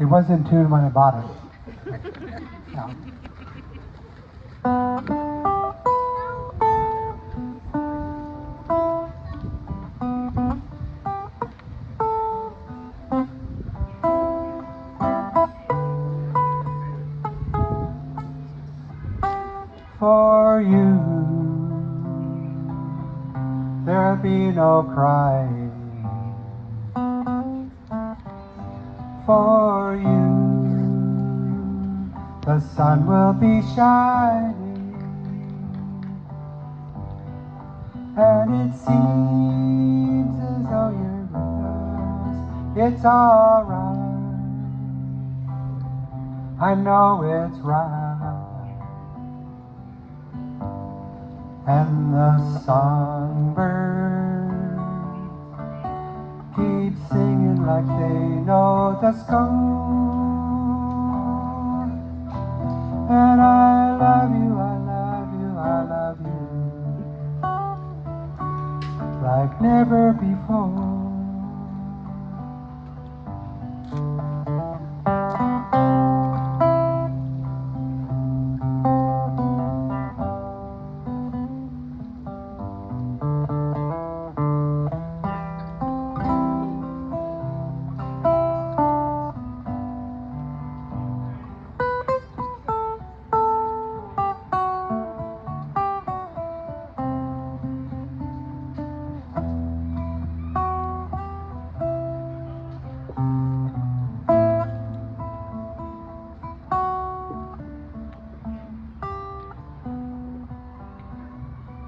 was in tune when I bought it. Yeah. For you, there'll be no crying. For you, the sun will be shining, and it seems as though you're with us. It's alright, I know it's right. And the songbirds keep singing like they know the score. And I love you, I love you, I love you like never before.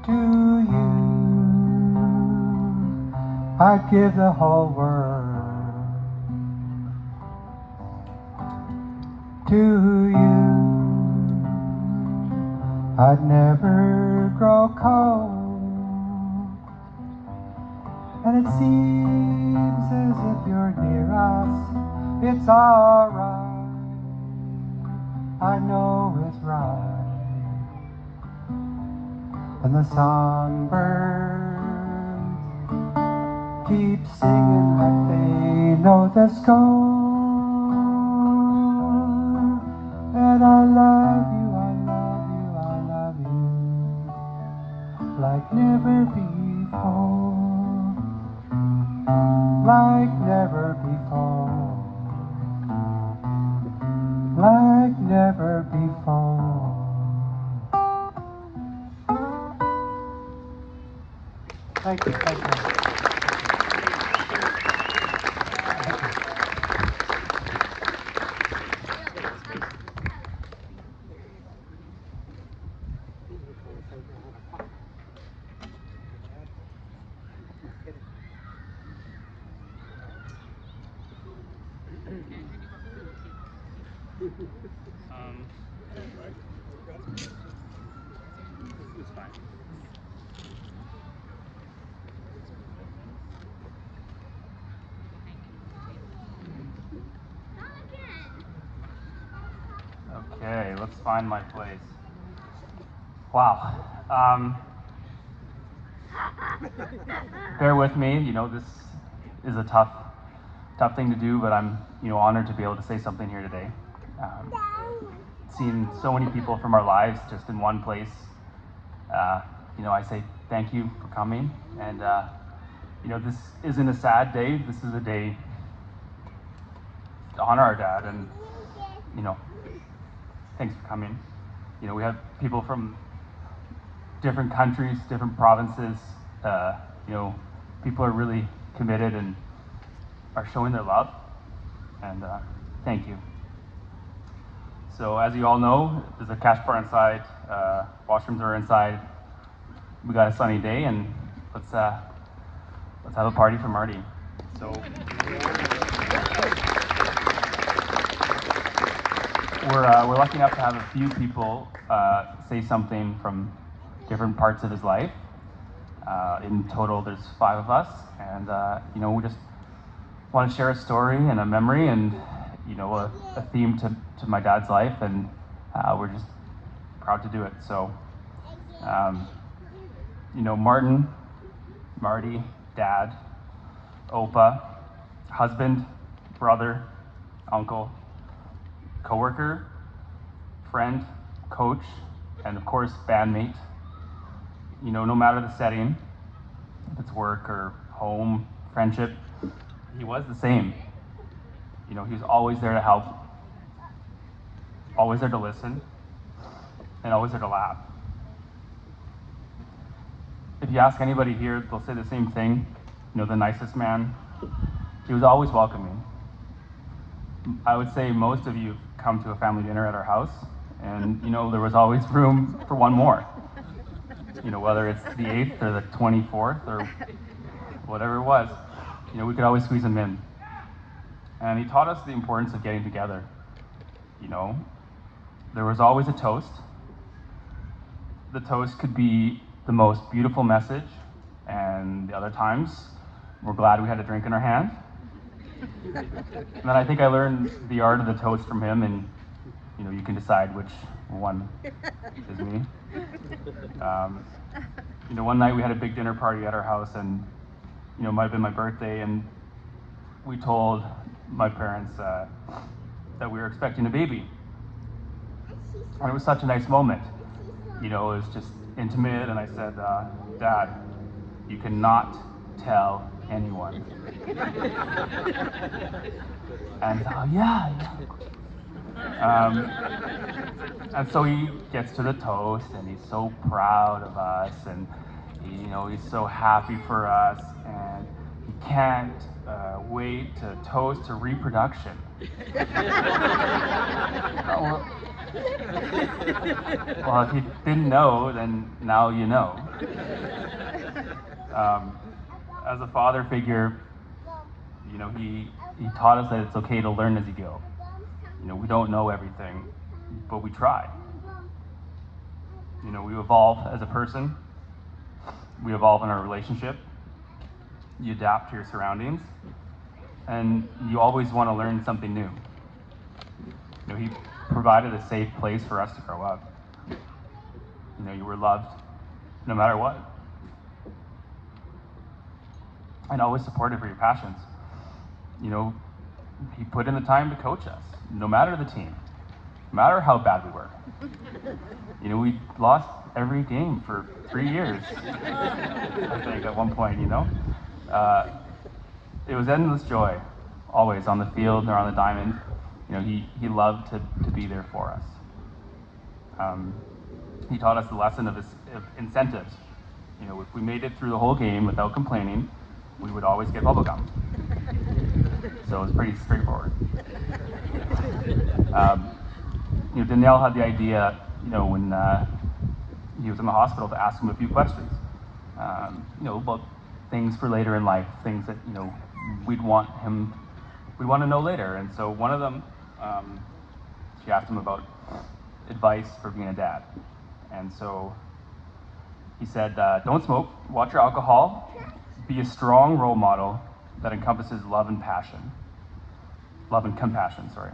To you, I'd give the whole world. To you, I'd never grow cold. And it seems as if you're near us. It's alright, I know it's right. And the songbirds keep singing like they know the score. And I love you, I love you, I love you like never before. Like never before. Like never before. Thank you, thank you. It's fine. Okay, let's find my place. Wow. Bear with me. You know, this is a tough thing to do, but I'm, honored to be able to say something here today. Seeing so many people from our lives just in one place, I say thank you for coming. And, this isn't a sad day. This is a day to honor our dad. And, thanks for coming. We have people from different countries, different provinces. People are really committed and are showing their love. And thank you. So as you all know, there's a cash bar inside, washrooms are inside. We got a sunny day, and let's have a party for Marty. So we're lucky enough to have a few people say something from different parts of his life. In total, there's 5 of us, and we just want to share a story and a memory and a theme to my dad's life, and we're just proud to do it. So Martin, Marty, Dad, Opa, husband, brother, uncle, coworker, friend, coach, and of course, bandmate. You know, no matter the setting, if it's work or home, friendship, he was the same. You know, he was always there to help, always there to listen, and always there to laugh. If you ask anybody here, they'll say the same thing. You know, the nicest man. He was always welcoming. I would say most of you come to a family dinner at our house, and you know, there was always room for one more. You know, whether it's the 8th or the 24th or whatever it was, you know, we could always squeeze him in. And he taught us the importance of getting together. You know, there was always a toast. The toast could be the most beautiful message, and the other times, we're glad we had a drink in our hand. And then I think I learned the art of the toast from him, and you know, you can decide which one is me. You know, one night we had a big dinner party at our house, and you know, it might have been my birthday, and we told my parents that we were expecting a baby. And it was such a nice moment. You know, it was just intimate, and I said, Dad, you cannot tell anyone. And yeah. And so he gets to the toast, and he's so proud of us, and you know, he's so happy for us, and he can't wait to toast to reproduction. Well, if you didn't know, then now you know. As a father figure, you know, he taught us that it's okay to learn as you go. You know, we don't know everything, but we try. You know, we evolve as a person. We evolve in our relationship. You adapt to your surroundings, and you always want to learn something new. You know, he provided a safe place for us to grow up. You know, you were loved no matter what, and always supported for your passions. You know, he put in the time to coach us, no matter the team, no matter how bad we were. You know, we lost every game for 3 years, I think, at one point, you know. It was endless joy, always, on the field or on the diamond. You know, he loved to be there for us. He taught us the lesson of incentives. You know, if we made it through the whole game without complaining, we would always get bubble gum. So it was pretty straightforward. You know, Danielle had the idea, you know, when he was in the hospital, to ask him a few questions. You know, about things for later in life, things that, you know, we'd want to know later. And so one of them, she asked him about advice for being a dad. And so he said, don't smoke, watch your alcohol, be a strong role model that encompasses love and compassion, sorry.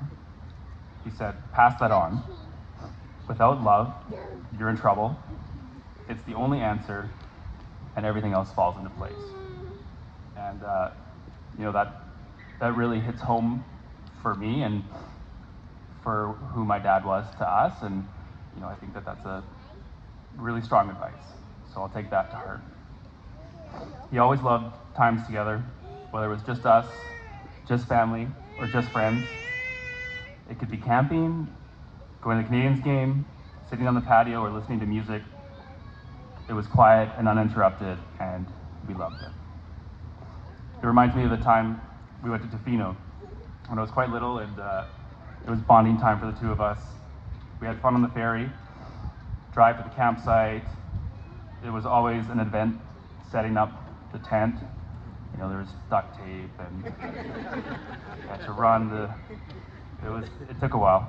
He said, pass that on. Without love, you're in trouble. It's the only answer, and everything else falls into place. And you know, that really hits home for me and for who my dad was to us. And you know, I think that's a really strong advice. So I'll take that to heart. He always loved times together, whether it was just us, just family, or just friends. It could be camping, going to the Canadiens game, sitting on the patio, or listening to music. It was quiet and uninterrupted, and we loved it. It reminds me of the time we went to Tofino when I was quite little, and it was bonding time for the two of us. We had fun on the ferry, drive to the campsite. It was always an event setting up the tent. You know, there was duct tape, and you had to run it took a while.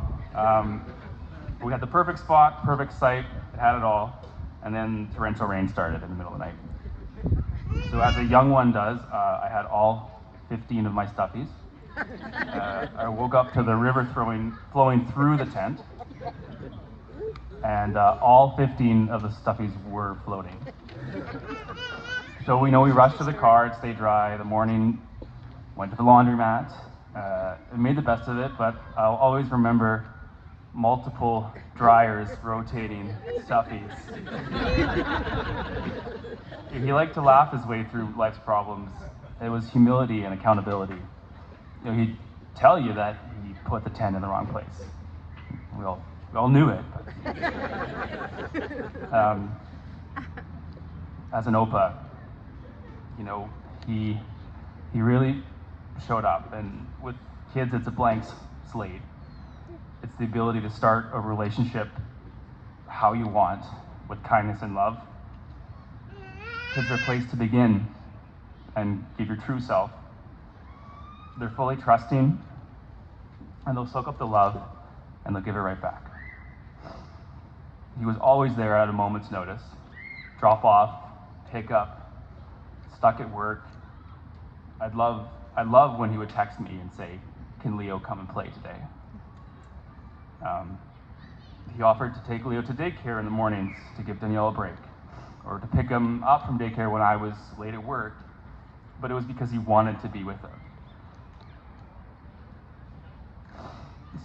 We had the perfect spot, perfect site, it had it all, and then torrential rain started in the middle of the night. So as a young one does, I had all 15 of my stuffies. I woke up to the river flowing through the tent, and all 15 of the stuffies were floating. So we rushed to the car, it stayed dry. The morning, went to the laundromat, It made the best of it, but I'll always remember multiple dryers rotating stuffies. He liked to laugh his way through life's problems. It was humility and accountability. He'd tell you that he put the 10 in the wrong place. We all knew it. But, as an OPA, he really showed up. And with kids, it's a blank slate. It's the ability to start a relationship how you want, with kindness and love. Kids are a place to begin and give your true self. They're fully trusting, and they'll soak up the love, and they'll give it right back. He was always there at a moment's notice. Drop off, pick up, stuck at work. I love when he would text me and say, "Can Leo come and play today?" He offered to take Leo to daycare in the mornings to give Danielle a break, or to pick him up from daycare when I was late at work, but it was because he wanted to be with her.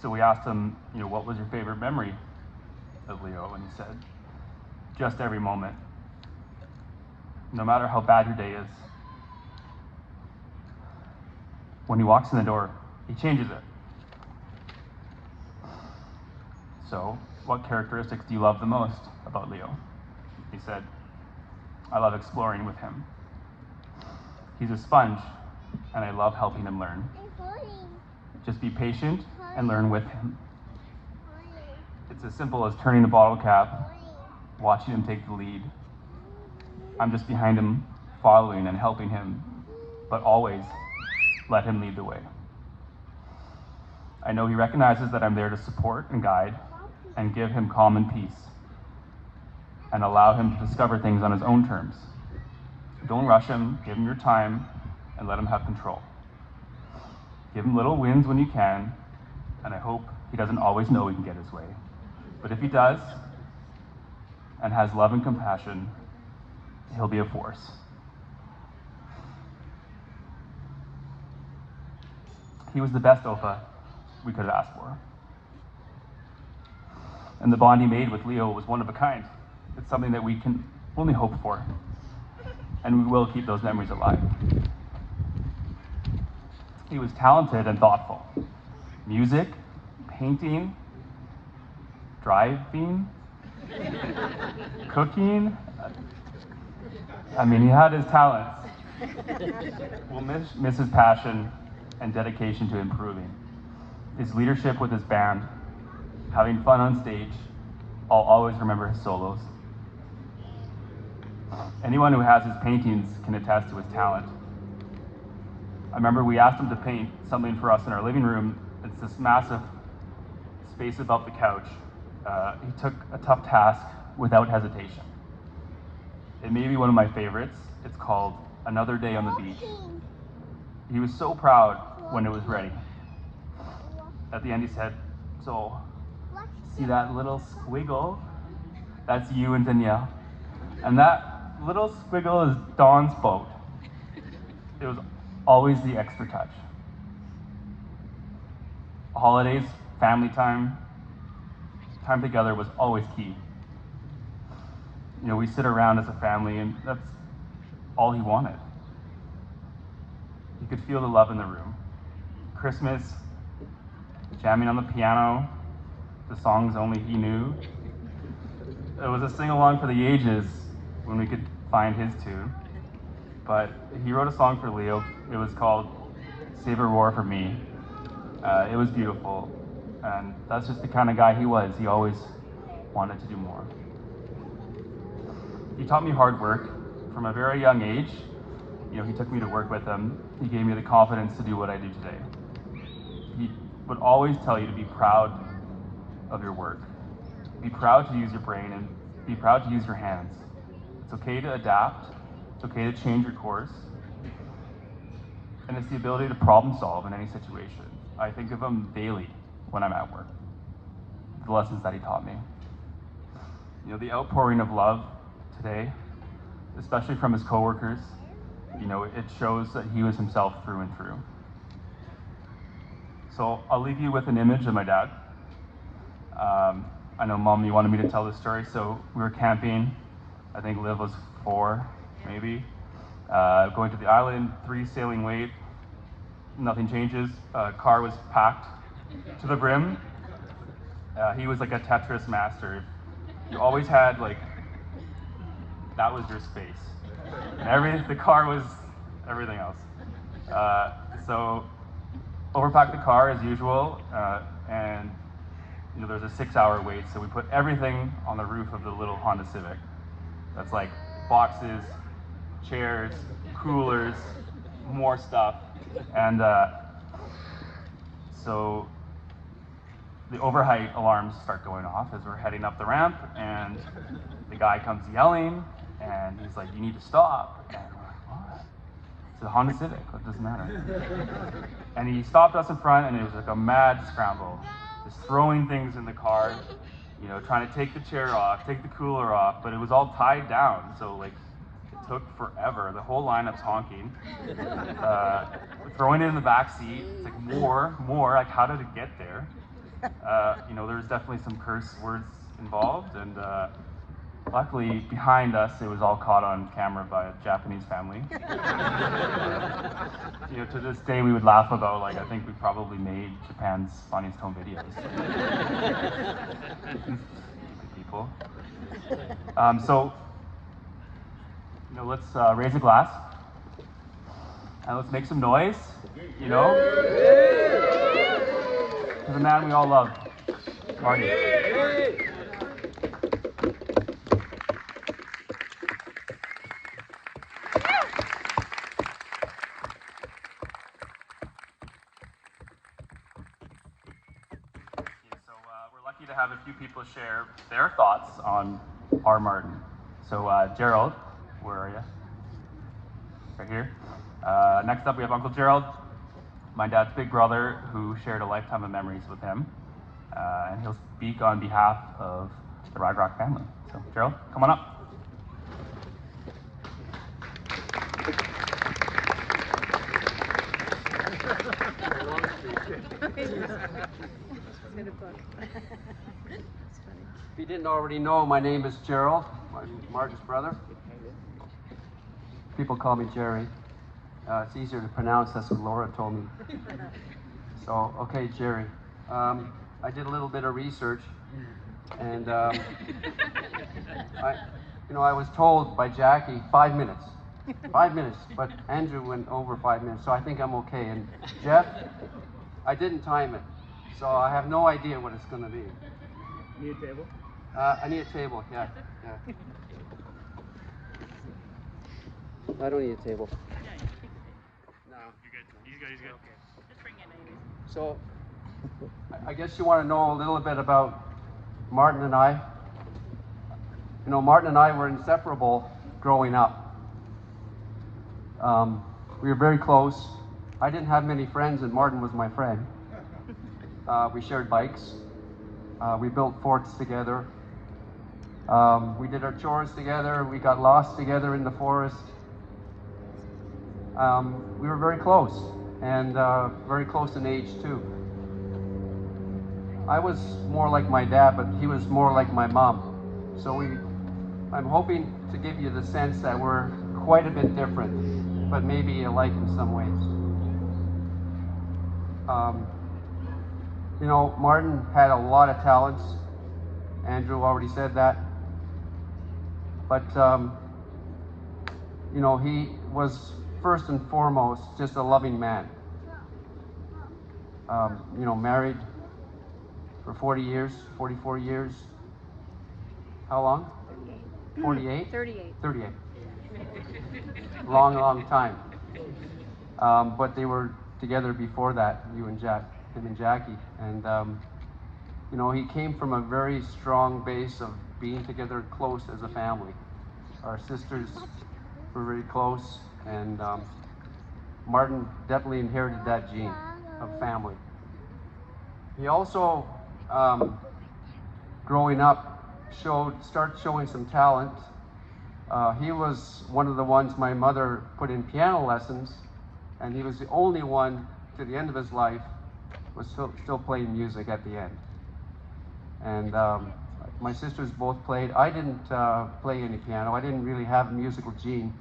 So we asked him, what was your favorite memory of Leo? And he said, just every moment. No matter how bad your day is, when he walks in the door, he changes it. So, what characteristics do you love the most about Leo? He said, I love exploring with him. He's a sponge, and I love helping him learn. Just be patient and learn with him. It's as simple as turning the bottle cap, watching him take the lead. I'm just behind him, following and helping him, but always let him lead the way. I know he recognizes that I'm there to support and guide and give him calm and peace, and allow him to discover things on his own terms. Don't rush him, give him your time, and let him have control. Give him little wins when you can, and I hope he doesn't always know he can get his way. But if he does, and has love and compassion, he'll be a force. He was the best OPA we could have asked for. And the bond he made with Leo was one of a kind. It's something that we can only hope for, and we will keep those memories alive. He was talented and thoughtful. Music, painting, driving, cooking. He had his talents. We'll miss his passion and dedication to improving. His leadership with his band, having fun on stage. I'll always remember his solos. Anyone who has his paintings can attest to his talent. I remember we asked him to paint something for us in our living room. It's this massive space above the couch. He took a tough task without hesitation. It may be one of my favorites. It's called Another Day on the Beach. He was so proud when it was ready. At the end he said, "So, see that little squiggle? That's you and Danielle. And that little squiggle is Dawn's boat." It was always the extra touch. Holidays, family time together was always key. We sit around as a family, and that's all he wanted. You could feel the love in the room. Christmas, jamming on the piano, the songs only he knew. It was a sing-along for the ages when we could find his tune. But he wrote a song for Leo. It was called Save a Roar for Me. It was beautiful, and that's just the kind of guy he was. He always wanted to do more. He taught me hard work from a very young age. He took me to work with him. He gave me the confidence to do what I do today. He would always tell you to be proud of your work. Be proud to use your brain, and be proud to use your hands. It's okay to adapt. It's okay to change your course. And it's the ability to problem solve in any situation. I think of him daily when I'm at work. The lessons that he taught me. The outpouring of love today, especially from his coworkers, it shows that he was himself through and through. So I'll leave you with an image of my dad. I know, Mom, you wanted me to tell this story. So we were camping. I think Liv was 4, maybe. Going to the island, 3 sailing weight. Nothing changes. Car was packed to the brim. He was like a Tetris master. You always had like, that was your space. And the car was everything else. So overpacked the car as usual, and there's a 6-hour wait, so we put everything on the roof of the little Honda Civic. That's like boxes, chairs, coolers, more stuff, and so the overheight alarms start going off as we're heading up the ramp, and the guy comes yelling, and he's like, "You need to stop." And we're like, "What?" It's a Honda Civic, it doesn't matter. And he stopped us in front, and it was like a mad scramble. Just throwing things in the car, trying to take the chair off, take the cooler off, but it was all tied down, so like it took forever. The whole lineup's honking. Throwing it in the back seat, it's like more, like how did it get there? There was definitely some curse words involved, and luckily behind us it was all caught on camera by a Japanese family. To this day we would laugh about, like, I think we probably made Japan's funniest home videos. People. So let's raise a glass and let's make some noise, to the man we all love, Marty. To have a few people share their thoughts on our Martin. So Gerald, where are you? Right here. Next up we have Uncle Gerald, my dad's big brother, who shared a lifetime of memories with him. And he'll speak on behalf of the Ruygrok family. So Gerald, come on up. If you didn't already know, my name is Gerald, I'm Martin's brother. People call me Jerry. It's easier to pronounce, that's what Laura told me. So, okay, Jerry. I did a little bit of research, and I was told by Jackie 5 minutes. 5 minutes, but Andrew went over 5 minutes, so I think I'm okay. And Jeff, I didn't time it, so I have no idea what it's going to be. Need a table? I need a table, yeah. I don't need a table. No. You're good. He's good. Okay. Just bring it in. So, I guess you want to know a little bit about Martin and I. Martin and I were inseparable growing up. We were very close. I didn't have many friends, and Martin was my friend. We shared bikes. We built forts together. We did our chores together. We got lost together in the forest. We were very close, and very close in age too. I was more like my dad, but he was more like my mom. So I'm hoping to give you the sense that we're quite a bit different, but maybe alike in some ways. Martin had a lot of talents. Andrew already said that. But, he was first and foremost just a loving man. Married for 40 years, 44 years. How long? 48? 38. 38. Long time. But they were together before that, him and Jackie. And, he came from a very strong base of being together close as a family. Our sisters were very close, and Martin definitely inherited that gene of family. He also, growing up, started showing some talent. He was one of the ones my mother put in piano lessons, and he was the only one to the end of his life was still playing music at the end. And my sisters both played. I didn't play any piano. I didn't really have a musical gene.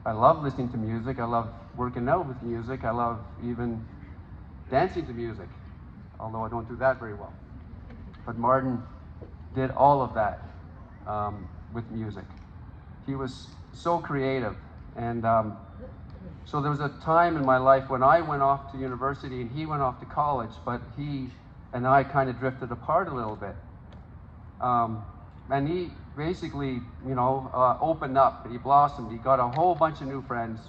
I love listening to music. I love working out with music. I love even dancing to music, although I don't do that very well. But Martin did all of that with music. He was so creative. And so there was a time in my life when I went off to university and he went off to college, but he and I kind of drifted apart a little bit. And he basically, you know, opened up. He blossomed. He got a whole bunch of new friends.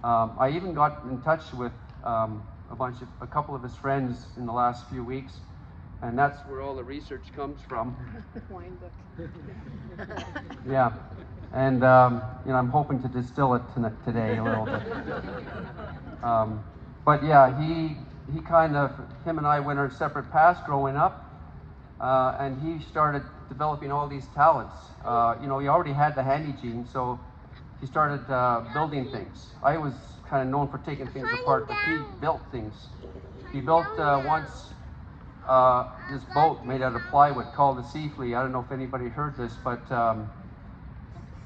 I even got in touch with a couple of his friends in the last few weeks, and that's where all the research comes from. Wine book. Yeah, and you know, I'm hoping to distill it today a little bit. But yeah, he kind of, him and I went our separate paths growing up, and he started developing all these talents. You know, he already had the handy gene, so he started building things. I was kind of known for taking things apart, but he built things. He built once this boat made out of plywood called the Sea Flea. I don't know if anybody heard this, but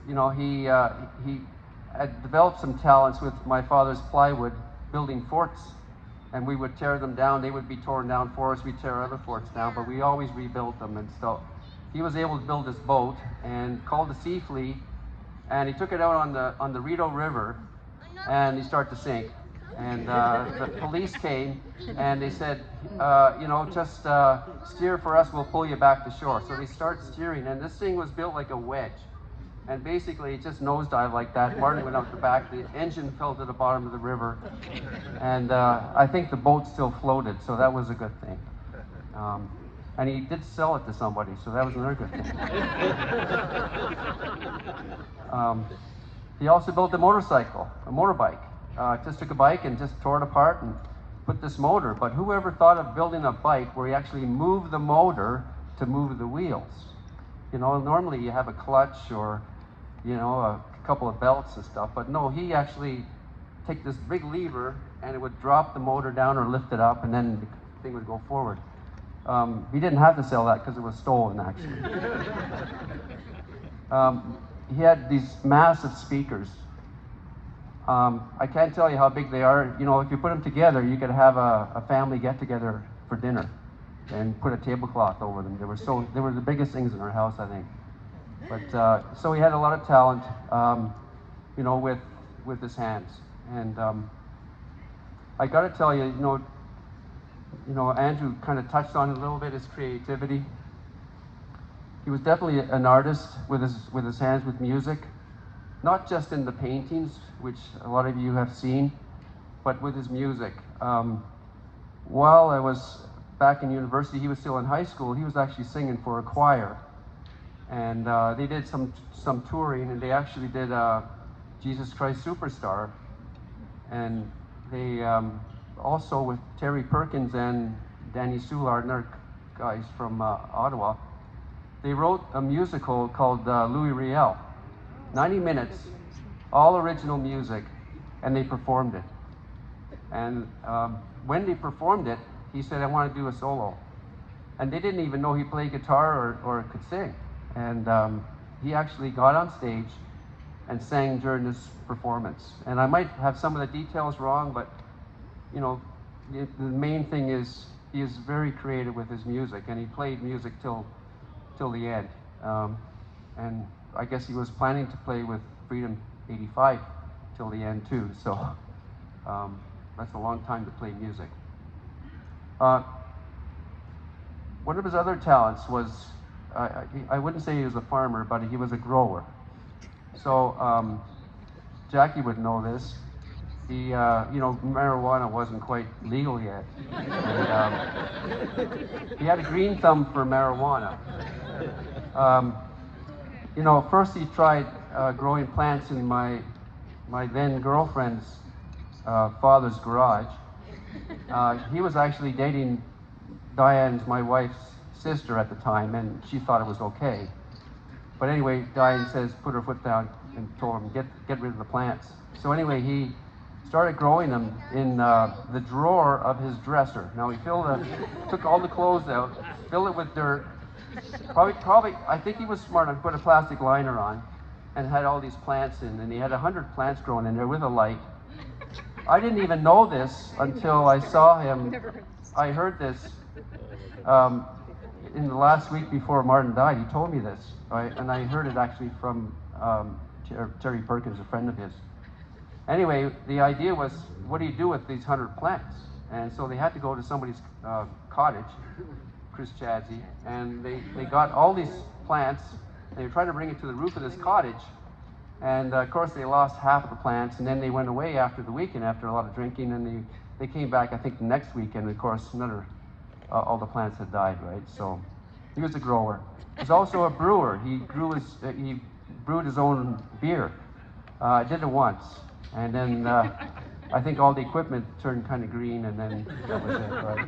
you know, he had developed some talents with my father's plywood, building forts, and we would tear them down. They would be torn down for us. We'd tear other forts down, but we always rebuilt them and stuff. He was able to build this boat and called the Sea Flea, and he took it out on the Rideau River, and he started to sink. And the police came and they said, you know, just steer for us, we'll pull you back to shore. So they start steering, and this thing was built like a wedge. And basically it just nosedived like that. Martin went out the back, the engine fell to the bottom of the river. And I think the boat still floated, so that was a good thing. And he did sell it to somebody, so that was another good thing. He also built a motorcycle, a motorbike. Just took a bike and just tore it apart and put this motor. But whoever thought of building a bike where you actually move the motor to move the wheels? You know, normally you have a clutch or, you know, a couple of belts and stuff. But no, he actually take this big lever and it would drop the motor down or lift it up, and then the thing would go forward. He didn't have to sell that because it was stolen, actually. He had these massive speakers. I can't tell you how big they are. You know, if you put them together, you could have a family get-together for dinner and put a tablecloth over them. They were the biggest things in our house, I think. But so he had a lot of talent, you know, with his hands. And I got to tell you, you know, Andrew kind of touched on it a little bit, his creativity. He was definitely an artist with his hands with music. Not just in the paintings, which a lot of you have seen, but with his music. While I was back in university, he was still in high school, he was actually singing for a choir. And they did some touring, and they actually did Jesus Christ Superstar. And they also, with Terry Perkins and Danny Soulard and other guys from Ottawa, they wrote a musical called Louis Riel. 90 minutes, all original music, and they performed it. And when they performed it, he said, I want to do a solo. And they didn't even know he played guitar or could sing. And he actually got on stage and sang during this performance. And I might have some of the details wrong, but you know, the main thing is he is very creative with his music, and he played music till the end. And I guess he was planning to play with Freedom 85 till the end too, so that's a long time to play music. One of his other talents was, I wouldn't say he was a farmer, but he was a grower. So Jackie would know this. He, you know, marijuana wasn't quite legal yet. And, he had a green thumb for marijuana. You know, first he tried growing plants in my then girlfriend's father's garage. He was actually dating Diane's, my wife's sister at the time, and she thought it was okay. But anyway, Diane says, put her foot down and told him, get rid of the plants. So anyway, he started growing them in the drawer of his dresser. Now he took all the clothes out, filled it with dirt. Probably, I think he was smart enough to put a plastic liner on, and had all these plants in, and he had 100 plants growing in there with a light. I didn't even know this until I saw him. I heard this in the last week before Martin died. He told me this, right? And I heard it actually from Terry Perkins, a friend of his. Anyway, the idea was, what do you do with these 100 plants? And so they had to go to somebody's cottage, Chris Chadsey, and they got all these plants. They were trying to bring it to the roof of this cottage, and of course they lost half the plants, and then they went away after the weekend after a lot of drinking, and they came back I think the next weekend, and of course all the plants had died, right? So he was a grower. He was also a brewer. He brewed his own beer. I did it once, and then I think all the equipment turned kind of green, and then that was it, right?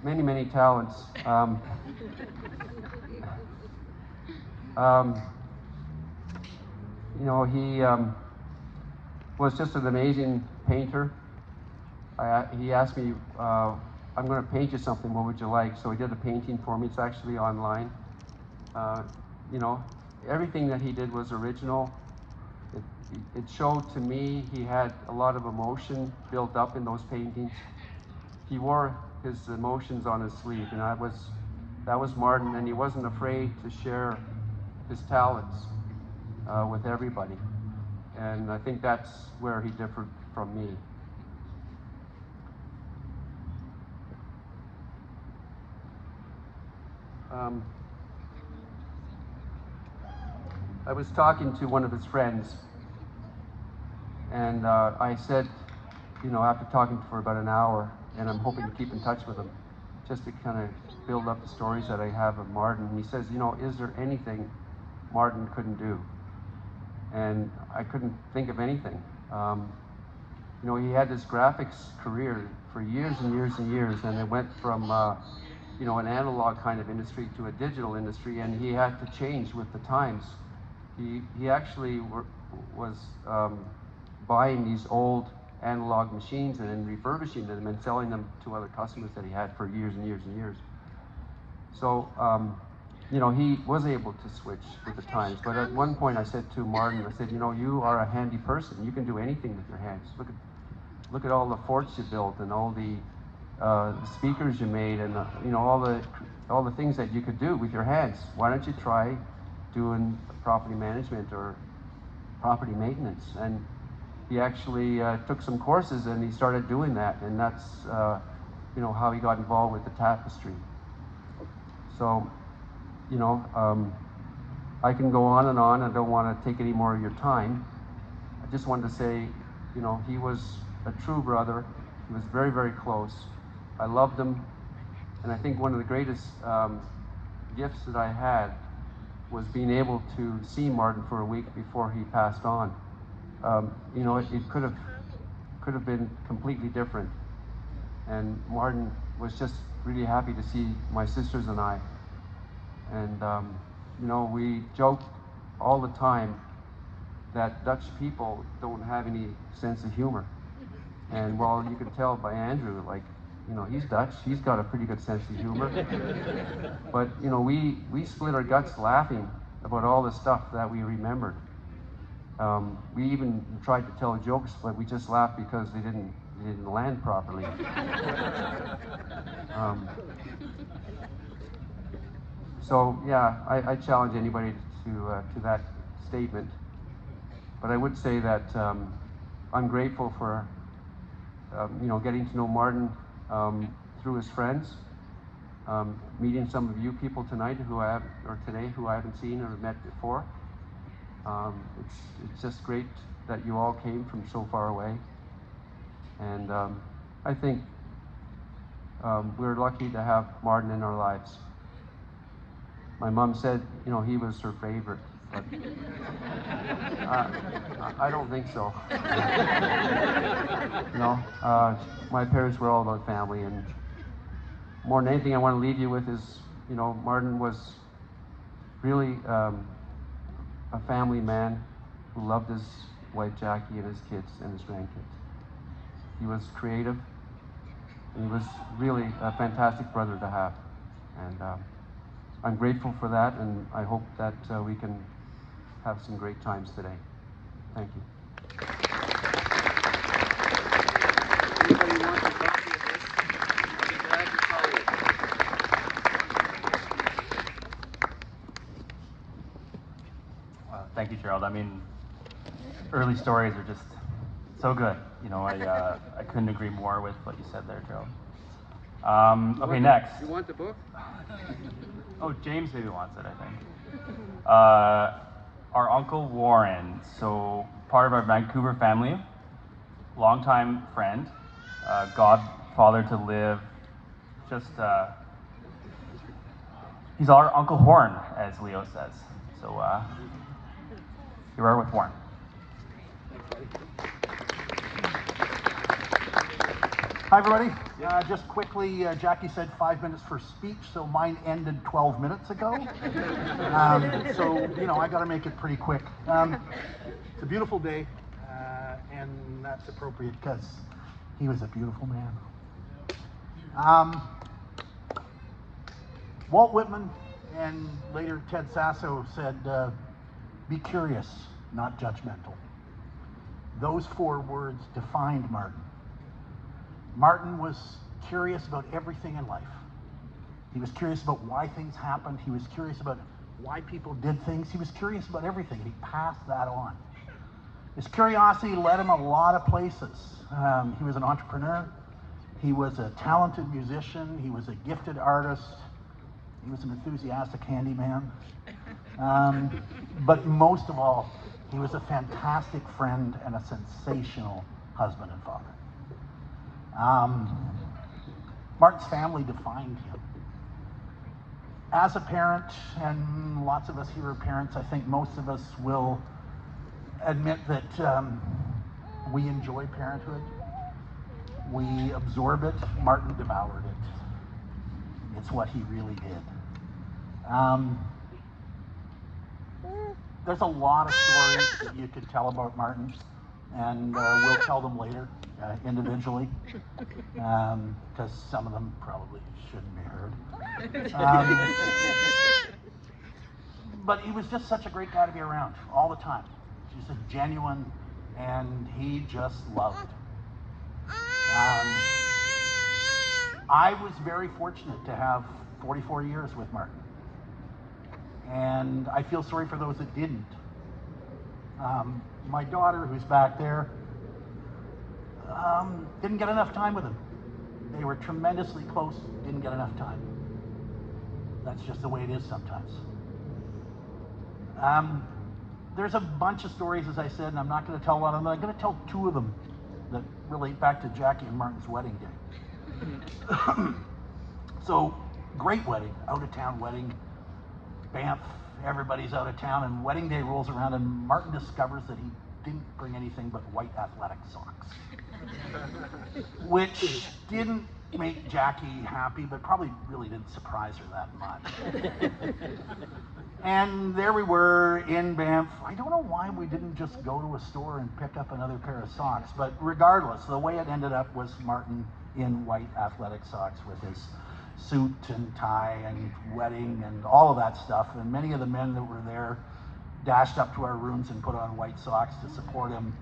Many talents. You know, he was just an amazing painter. He asked me, I'm going to paint you something, what would you like? So he did a painting for me. It's actually online. You know, everything that he did was original. It showed to me he had a lot of emotion built up in those paintings. He wore his emotions on his sleeve, and that was Martin, and he wasn't afraid to share his talents with everybody. And I think that's where he differed from me. I was talking to one of his friends, and I said, you know, after talking for about an hour, and I'm hoping to keep in touch with him, just to kind of build up the stories that I have of Martin. And he says, you know, is there anything Martin couldn't do? And I couldn't think of anything. You know, he had this graphics career for years and years and years, and it went from, you know, an analog kind of industry to a digital industry, and he had to change with the times. He actually was buying these old analog machines and then refurbishing them and selling them to other customers that he had for years and years and years. So, you know, he was able to switch with the times. But at one point I said to Martin, I said, you know, you are a handy person. You can do anything with your hands. Look at all the forts you built and all the speakers you made, and you know, all the things that you could do with your hands. Why don't you try doing property management or property maintenance? And he actually took some courses, and he started doing that, and that's you know, how he got involved with the tapestry. So, you know, I can go on and on. I don't want to take any more of your time. I just wanted to say, you know, he was a true brother. He was very, very close. I loved him, and I think one of the greatest gifts that I had was being able to see Martin for a week before he passed on. You know, it could have been completely different, and Martin was just really happy to see my sisters and I. And you know, we joke all the time that Dutch people don't have any sense of humor. And well, you can tell by Andrew, like, you know, he's Dutch, he's got a pretty good sense of humor. But, you know, we split our guts laughing about all the stuff that we remembered. We even tried to tell jokes, but we just laughed because they didn't land properly. So yeah, I challenge anybody to that statement. But I would say that I'm grateful for you know, getting to know Martin through his friends, meeting some of you people tonight who I have, or today, who I haven't seen or met before. It's just great that you all came from so far away, and I think we're lucky to have Martin in our lives. My mom said, you know, he was her favorite, but I don't think so. You know, my parents were all about family, and more than anything I want to leave you with is, you know, Martin was really a family man who loved wife Jackie and his kids and his grandkids. He was creative, and he was really a fantastic brother to have. And I'm grateful for that, and I hope that we can have some great times today. Thank you. Anybody wants a copy of this? I'll be glad to tell you. Thank you, Gerald. I mean, early stories are just so good. You know, I couldn't agree more with what you said there, Gerald. Okay, next. You want the book? Oh, James maybe wants it, I think. Our Uncle Warren, so part of our Vancouver family, longtime friend, godfather to live, just, he's our Uncle Horn, as Leo says. So here we are with Warren. Hi, everybody. Just quickly, Jackie said 5 minutes for speech, so mine ended 12 minutes ago. So, you know, I got to make it pretty quick. It's a beautiful day, and that's appropriate because he was a beautiful man. Walt Whitman and later Ted Sasso said, be curious, not judgmental. Those 4 words defined Martin. Martin was curious about everything in life. He was curious about why things happened. He was curious about why people did things. He was curious about everything. He passed that on. His curiosity led him a lot of places. He was an entrepreneur. He was a talented musician. He was a gifted artist. He was an enthusiastic handyman. But most of all, he was a fantastic friend and a sensational husband and father. Martin's family defined him. As a parent, and lots of us here are parents, I think most of us will admit that we enjoy parenthood. We absorb it. Martin devoured it. It's what he really did. There's a lot of stories that you could tell about Martin, and we'll tell them later individually, because some of them probably shouldn't be heard. But he was just such a great guy to be around all the time. Just a genuine, and he just loved. I was very fortunate to have 44 years with Martin. And I feel sorry for those that didn't. My daughter, who's back there, didn't get enough time with him. They were tremendously close, didn't get enough time. That's just the way it is sometimes. There's a bunch of stories, as I said, and I'm not going to tell a lot of them. I'm going to tell 2 of them that relate back to Jackie and Martin's wedding day. So, great wedding, out-of-town wedding. Banff, everybody's out of town, and wedding day rolls around, and Martin discovers that he didn't bring anything but white athletic socks. Which didn't make Jackie happy, but probably really didn't surprise her that much. And there we were in Banff. I don't know why we didn't just go to a store and pick up another pair of socks, but regardless, the way it ended up was Martin in white athletic socks with his suit and tie and wedding and all of that stuff. And many of the men that were there dashed up to our rooms and put on white socks to support him.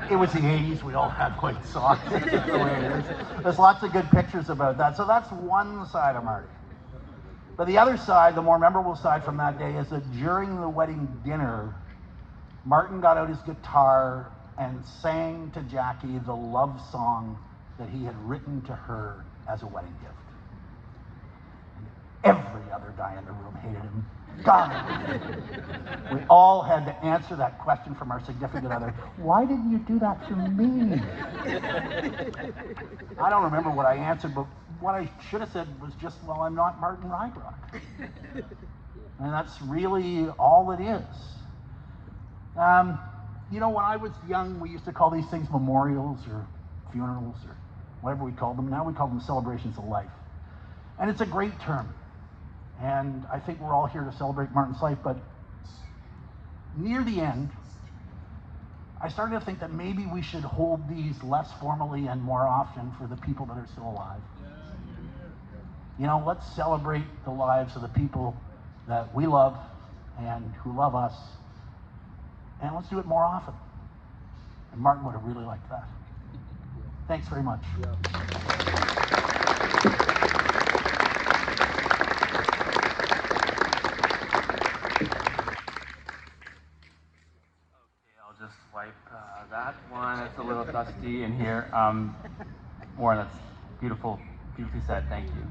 It was the 80s. We all had white socks. That's just the way it is. There's lots of good pictures about that. So that's one side of Marty. But the other side, the more memorable side from that day, is that during the wedding dinner, Martin got out his guitar and sang to Jackie the love song that he had written to her as a wedding gift. And every other guy in the room hated him. God, we all had to answer that question from our significant other. Why didn't you do that for me? I don't remember what I answered, but what I should have said was just, well, I'm not Martin Ruygrok. And that's really all it is. You know, when I was young, we used to call these things memorials or funerals or whatever we called them. Now we call them celebrations of life. And it's a great term. And I think we're all here to celebrate Martin's life, but near the end, I started to think that maybe we should hold these less formally and more often for the people that are still alive. You know, let's celebrate the lives of the people that we love and who love us, and let's do it more often. And Martin would have really liked that. Thanks very much. I'll just wipe that one. It's a little dusty in here. Warren, that's beautiful, beautifully said. Thank you.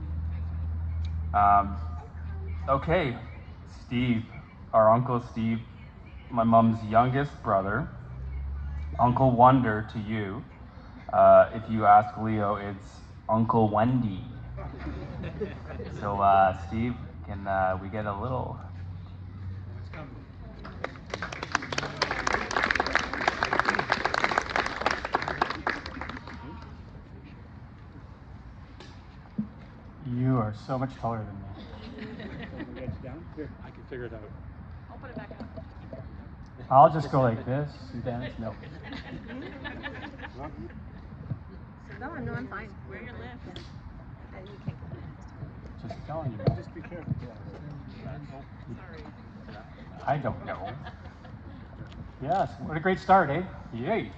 Okay, Steve, our Uncle Steve, my mom's youngest brother, Uncle Wonder to you. If you ask Leo, it's Uncle Wendy. So, Steve, can we get a little? You are so much taller than me. Here, I can figure it out. I'll put it back up. I'll just go like this and dance. No. No, I'm fine. Where your lift? You can't go. Just telling you. Just be careful. Sorry. I don't know. Yes, what a great start, eh? Yay.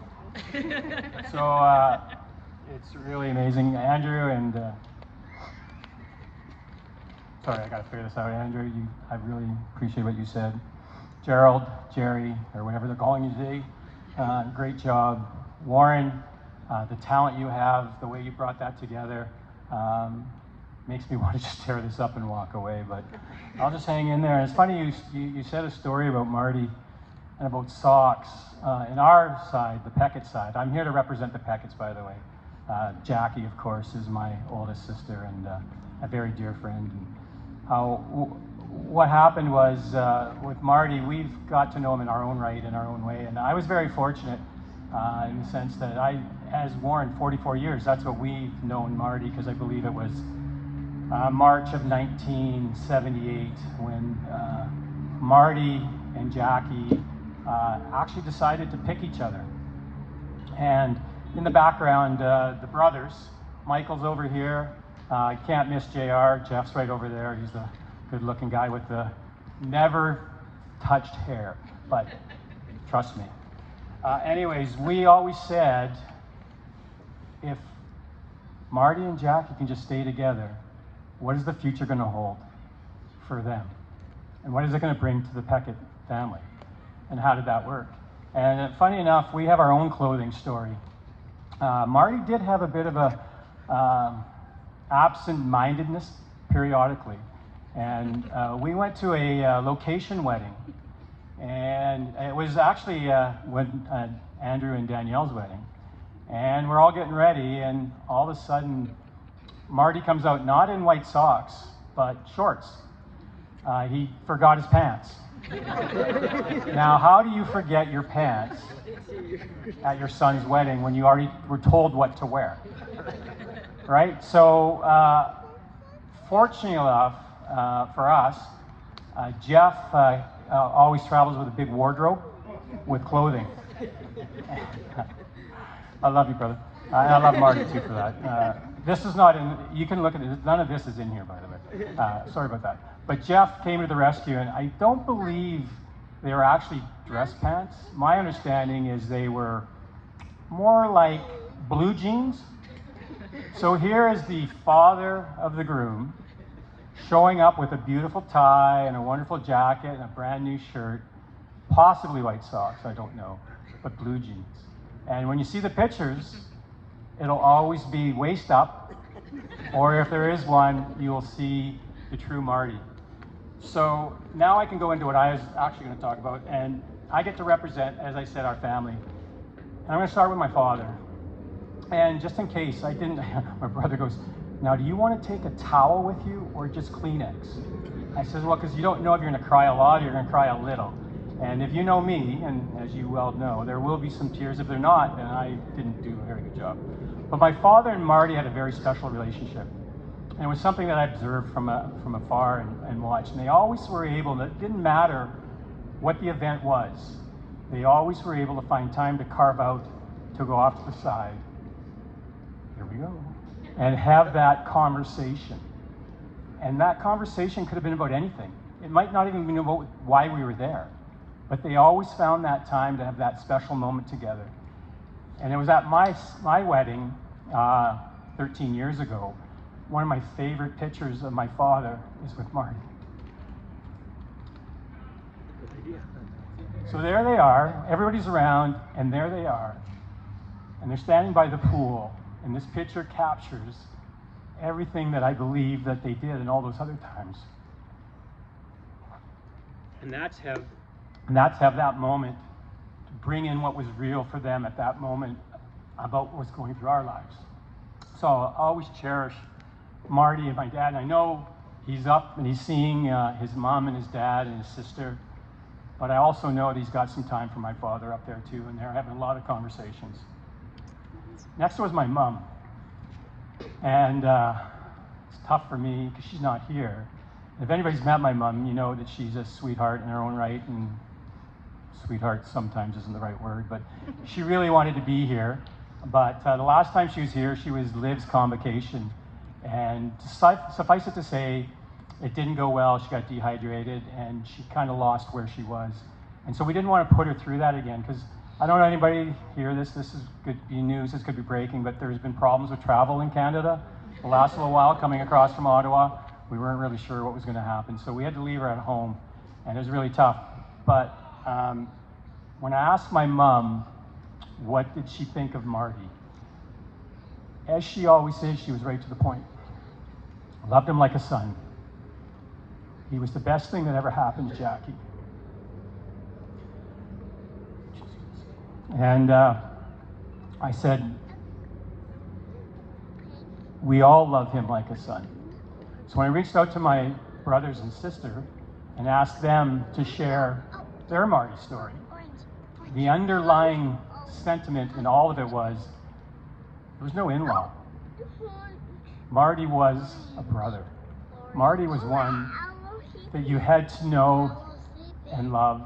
So it's really amazing. Andrew and sorry, I got to figure this out. Andrew, I really appreciate what you said. Gerald, Jerry, or whatever they're calling you today, great job. Warren, the talent you have, the way you brought that together, makes me want to just tear this up and walk away, but I'll just hang in there. And it's funny, you said a story about Marty and about socks. In our side, the Peckett side, I'm here to represent the Pecketts, by the way. Jackie, of course, is my oldest sister and a very dear friend. And what happened was with Marty, we've got to know him in our own right, in our own way. And I was very fortunate in the sense that as Warren, 44 years, that's what we've known Marty, because I believe it was March of 1978 when Marty and Jackie actually decided to pick each other. And in the background, the brothers, Michael's over here. I can't miss JR. Jeff's right over there. He's the good-looking guy with the never touched hair, but trust me. Anyways, we always said if Marty and Jackie can just stay together, what is the future going to hold for them? And what is it going to bring to the Peckett family? And how did that work? And funny enough, we have our own clothing story. Marty did have a bit of a absent-mindedness periodically. And we went to a location wedding. And it was actually when Andrew and Danielle's wedding. And we're all getting ready, and all of a sudden, Marty comes out not in white socks, but shorts. He forgot his pants. Now, how do you forget your pants at your son's wedding when you already were told what to wear? Right? So, fortunately enough for us, Jeff always travels with a big wardrobe with clothing. I love you, brother. I love Marty too for that. This is not in, you can look at it, none of this is in here, by the way. Sorry about that. But Jeff came to the rescue, and I don't believe they were actually dress pants. My understanding is they were more like blue jeans. So here is the father of the groom showing up with a beautiful tie and a wonderful jacket and a brand new shirt, possibly white socks, I don't know, but blue jeans. And when you see the pictures, it'll always be waist up, or if there is one, you will see the true Marty. So now I can go into what I was actually going to talk about, and I get to represent, as I said, our family. And I'm going to start with my father. And just in case I didn't, my brother goes, now do you want to take a towel with you or just Kleenex? I said, well, because you don't know if you're going to cry a lot or you're going to cry a little. And if you know me, and as you well know, there will be some tears. If they're not, then I didn't do a very good job. But my father and Marty had a very special relationship. And it was something that I observed from afar and watched. And they always were able, it didn't matter what the event was, they always were able to find time to carve out, to go off to the side, here we go, and have that conversation. And that conversation could have been about anything. It might not even be about why we were there, but they always found that time to have that special moment together. And it was at my wedding 13 years ago. One of my favorite pictures of my father is with Marty. So there they are, everybody's around, and there they are. And they're standing by the pool, and this picture captures everything that I believe that they did in all those other times. And that's have that moment to bring in what was real for them at that moment about what was going through our lives. So I'll always cherish Marty and my dad. And I know he's up and he's seeing his mom and his dad and his sister, but I also know that he's got some time for my father up there too, and they're having a lot of conversations. Next was my mom. And it's tough for me because she's not here. If anybody's met my mom, you know that she's a sweetheart in her own right, and sweetheart sometimes isn't the right word, but she really wanted to be here. But the last time she was here, she was Liv's convocation. And suffice it to say, it didn't go well. She got dehydrated and she kind of lost where she was. And so we didn't want to put her through that again, because I don't know anybody hear this. This could be news, this could be breaking, but there's been problems with travel in Canada the last little while coming across from Ottawa. We weren't really sure what was going to happen, so we had to leave her at home, and it was really tough. But when I asked my mom, what did she think of Marty? As she always says, she was right to the point. Loved him like a son. He was the best thing that ever happened to Jackie. And I said, we all love him like a son. So when I reached out to my brothers and sister and asked them to share their Marty story, the underlying sentiment in all of it was, there was no in-law. Marty was a brother. Marty was one that you had to know and love,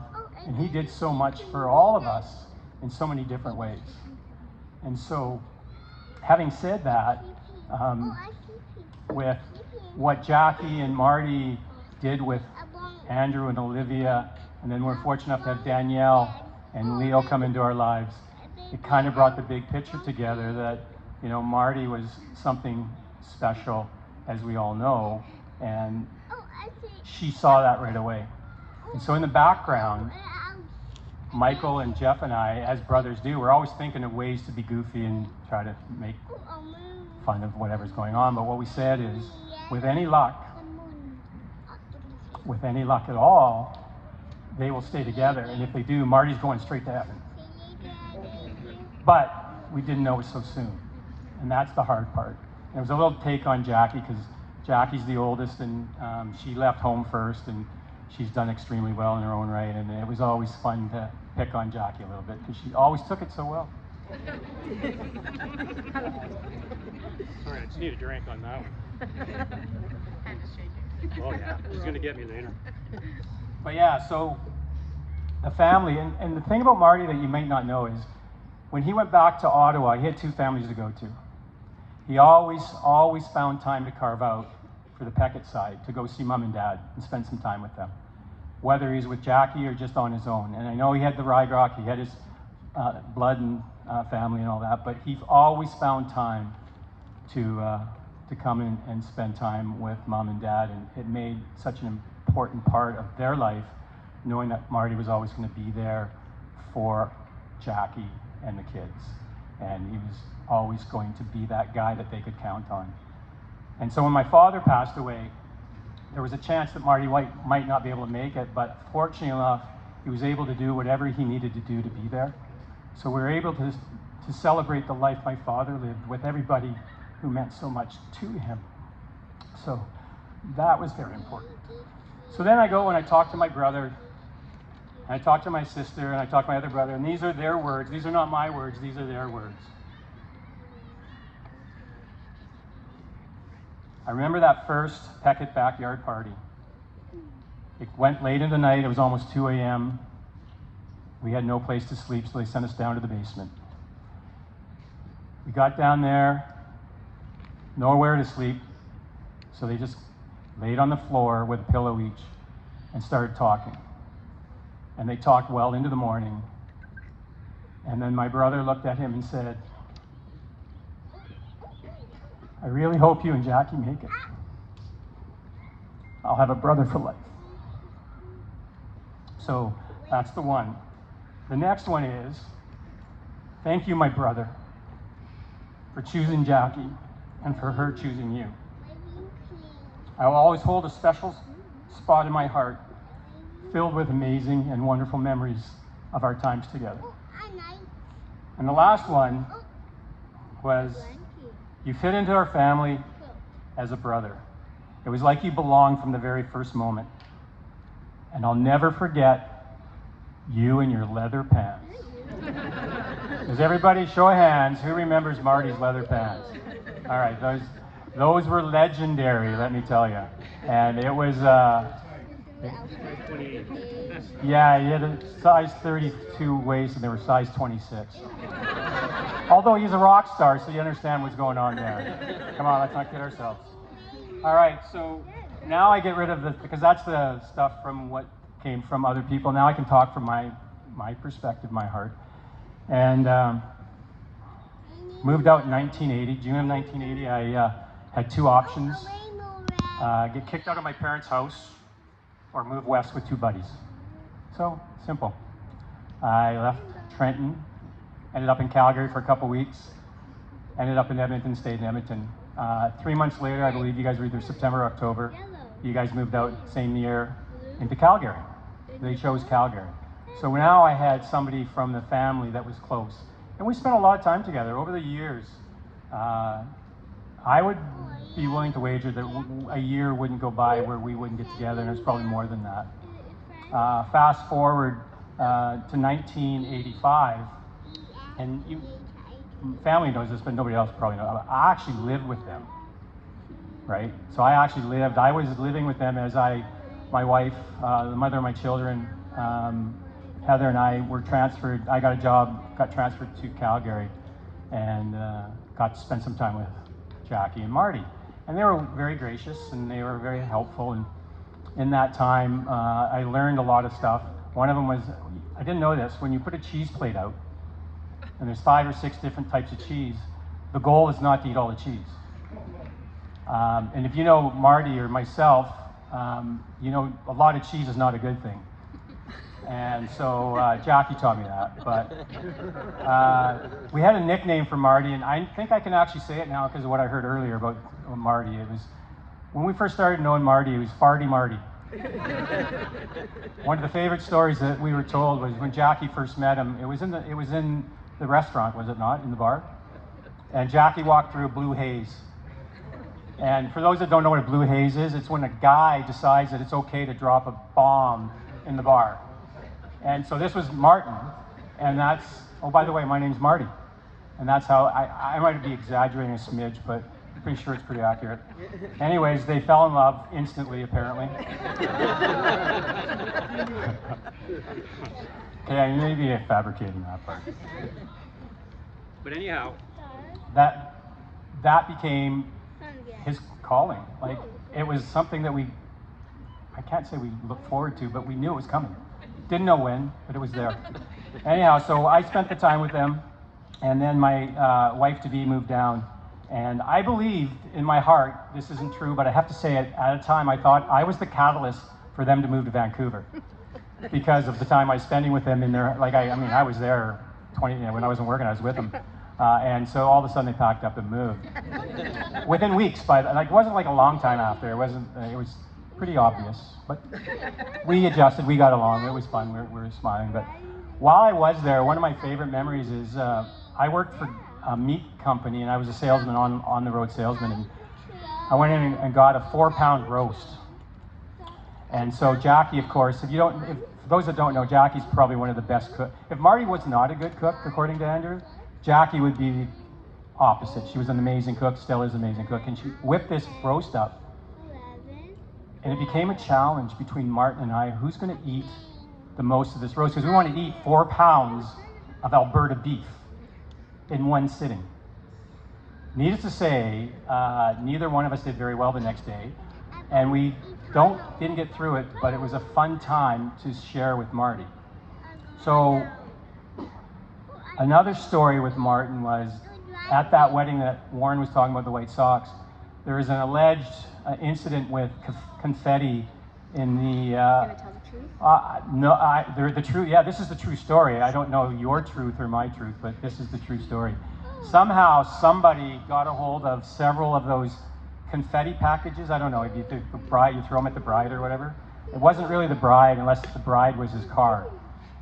and he did so much for all of us in so many different ways. And so, having said that, with what Jackie and Marty did with Andrew and Olivia, and then we're fortunate enough to have Danielle and Leo come into our lives, it kind of brought the big picture together that, you know, Marty was something special, as we all know, and she saw that right away. And so in the background, Michael and Jeff and I, as brothers do, we're always thinking of ways to be goofy and try to make fun of whatever's going on. But what we said is, with any luck at all, they will stay together. And if they do, Marty's going straight to heaven. But we didn't know it so soon. And that's the hard part. And it was a little take on Jackie, because Jackie's the oldest, and she left home first, and she's done extremely well in her own right. And it was always fun to pick on Jackie a little bit, because she always took it so well. Sorry, I just need a drink on that one. Oh yeah, she's gonna get me later. But yeah, so the family, and the thing about Marty that you might not know is, when he went back to Ottawa, he had two families to go to. He always found time to carve out for the Peckett side, to go see mom and dad and spend some time with them, whether he's with Jackie or just on his own. And I know he had the Ruygrok, he had his blood and family and all that, but he always found time to come in and spend time with mom and dad, and it made such an important part of their life, knowing that Marty was always going to be there for Jackie and the kids, and he was always going to be that guy that they could count on. And so when my father passed away, there was a chance that Marty White might not be able to make it, but fortunately enough, he was able to do whatever he needed to do to be there. So we were able to celebrate the life my father lived with everybody who meant so much to him. So that was very important. So then I go and I talk to my brother, and I talk to my sister, and I talk to my other brother, and these are their words. These are not my words, these are their words. I remember that first Peckett backyard party. It went late in the night, it was almost 2 a.m. We had no place to sleep, so they sent us down to the basement. We got down there, nowhere to sleep, so they just laid on the floor with a pillow each and started talking. And they talked well into the morning. And then my brother looked at him and said, "I really hope you and Jackie make it. I'll have a brother for life." So that's the one. The next one is, thank you, my brother, for choosing Jackie and for her choosing you. I will always hold a special spot in my heart filled with amazing and wonderful memories of our times together. And the last one was, you fit into our family as a brother. It was like you belonged from the very first moment. And I'll never forget you and your leather pants. Does everybody show of hands, who remembers Marty's leather pants? All right, those were legendary, let me tell you. And it was, yeah, he had a size 32 waist and they were size 26. Although he's a rock star, so you understand what's going on there. Come on, let's not kid ourselves. All right, so now I get rid of because that's the stuff from what came from other people. Now I can talk from my perspective, my heart. And moved out in 1980, June of 1980. I had two options: get kicked out of my parents' house or move west with two buddies. So simple. I left Trenton, ended up in Calgary for a couple weeks, ended up in Edmonton, stayed in Edmonton. 3 months later, I believe you guys were either September or October, you guys moved out same year into Calgary. They chose Calgary. So now I had somebody from the family that was close. And we spent a lot of time together over the years. I would be willing to wager that a year wouldn't go by where we wouldn't get together, and it was probably more than that. Fast forward to 1985, and family knows this, but nobody else probably knows. I actually lived with them, right? So I was living with them as my wife, the mother of my children, Heather and I were transferred. I got a job, got transferred to Calgary, and got to spend some time with Jackie and Marty. And they were very gracious and they were very helpful. And in that time, I learned a lot of stuff. One of them was, I didn't know this, when you put a cheese plate out, and there's 5 or 6 different types of cheese, the goal is not to eat all the cheese. And if you know Marty or myself, you know a lot of cheese is not a good thing. And so Jackie taught me that. But we had a nickname for Marty, and I think I can actually say it now because of what I heard earlier about Marty. It was, when we first started knowing Marty, it was Farty Marty. One of the favorite stories that we were told was when Jackie first met him. It was in the restaurant, was it not, in the bar? And Jackie walked through a blue haze. And for those that don't know what a blue haze is, it's when a guy decides that it's okay to drop a bomb in the bar. And so this was Martin, and that's, oh, by the way, my name's Marty. And that's how, I might be exaggerating a smidge, but I'm pretty sure it's pretty accurate. Anyways, they fell in love instantly, apparently. Okay, maybe I fabricated that part. But anyhow, that became his calling. Like, it was something that I can't say we looked forward to, but we knew it was coming. Didn't know when, but it was there. Anyhow, so I spent the time with them, and then my wife-to-be moved down. And I believed in my heart, this isn't true, but I have to say it, at a time I thought I was the catalyst for them to move to Vancouver because of the time I was spending with them in their, like, I mean, I was there 20, when I wasn't working, I was with them. And so all of a sudden they packed up and moved. Within weeks, like, it wasn't like a long time after, it was pretty obvious, but we adjusted, we got along, it was fun, we were smiling. But while I was there, one of my favorite memories is I worked for a meat company and I was a salesman, on the road salesman, and I went in and got a 4-pound roast. And so Jackie, of course, for those that don't know, Jackie's probably one of the best cooks. If Marty was not a good cook, according to Andrew, Jackie would be the opposite. She was an amazing cook, still is an amazing cook, and she whipped this roast up. And it became a challenge between Martin and I, who's going to eat the most of this roast because we wanted to eat 4 pounds of Alberta beef in one sitting. Needless to say, neither one of us did very well the next day, and we didn't get through it, but it was a fun time to share with Marty. So another story with Martin was at that wedding that Warren was talking about, the White Sox, there was an alleged incident with confetti in the... Gonna tell the truth? No, the true. Yeah, this is the true story. I don't know your truth or my truth, but this is the true story. Somehow, somebody got a hold of several of those confetti packages. I don't know if you do the bride, you throw them at the bride or whatever. It wasn't really the bride, unless the bride was his car.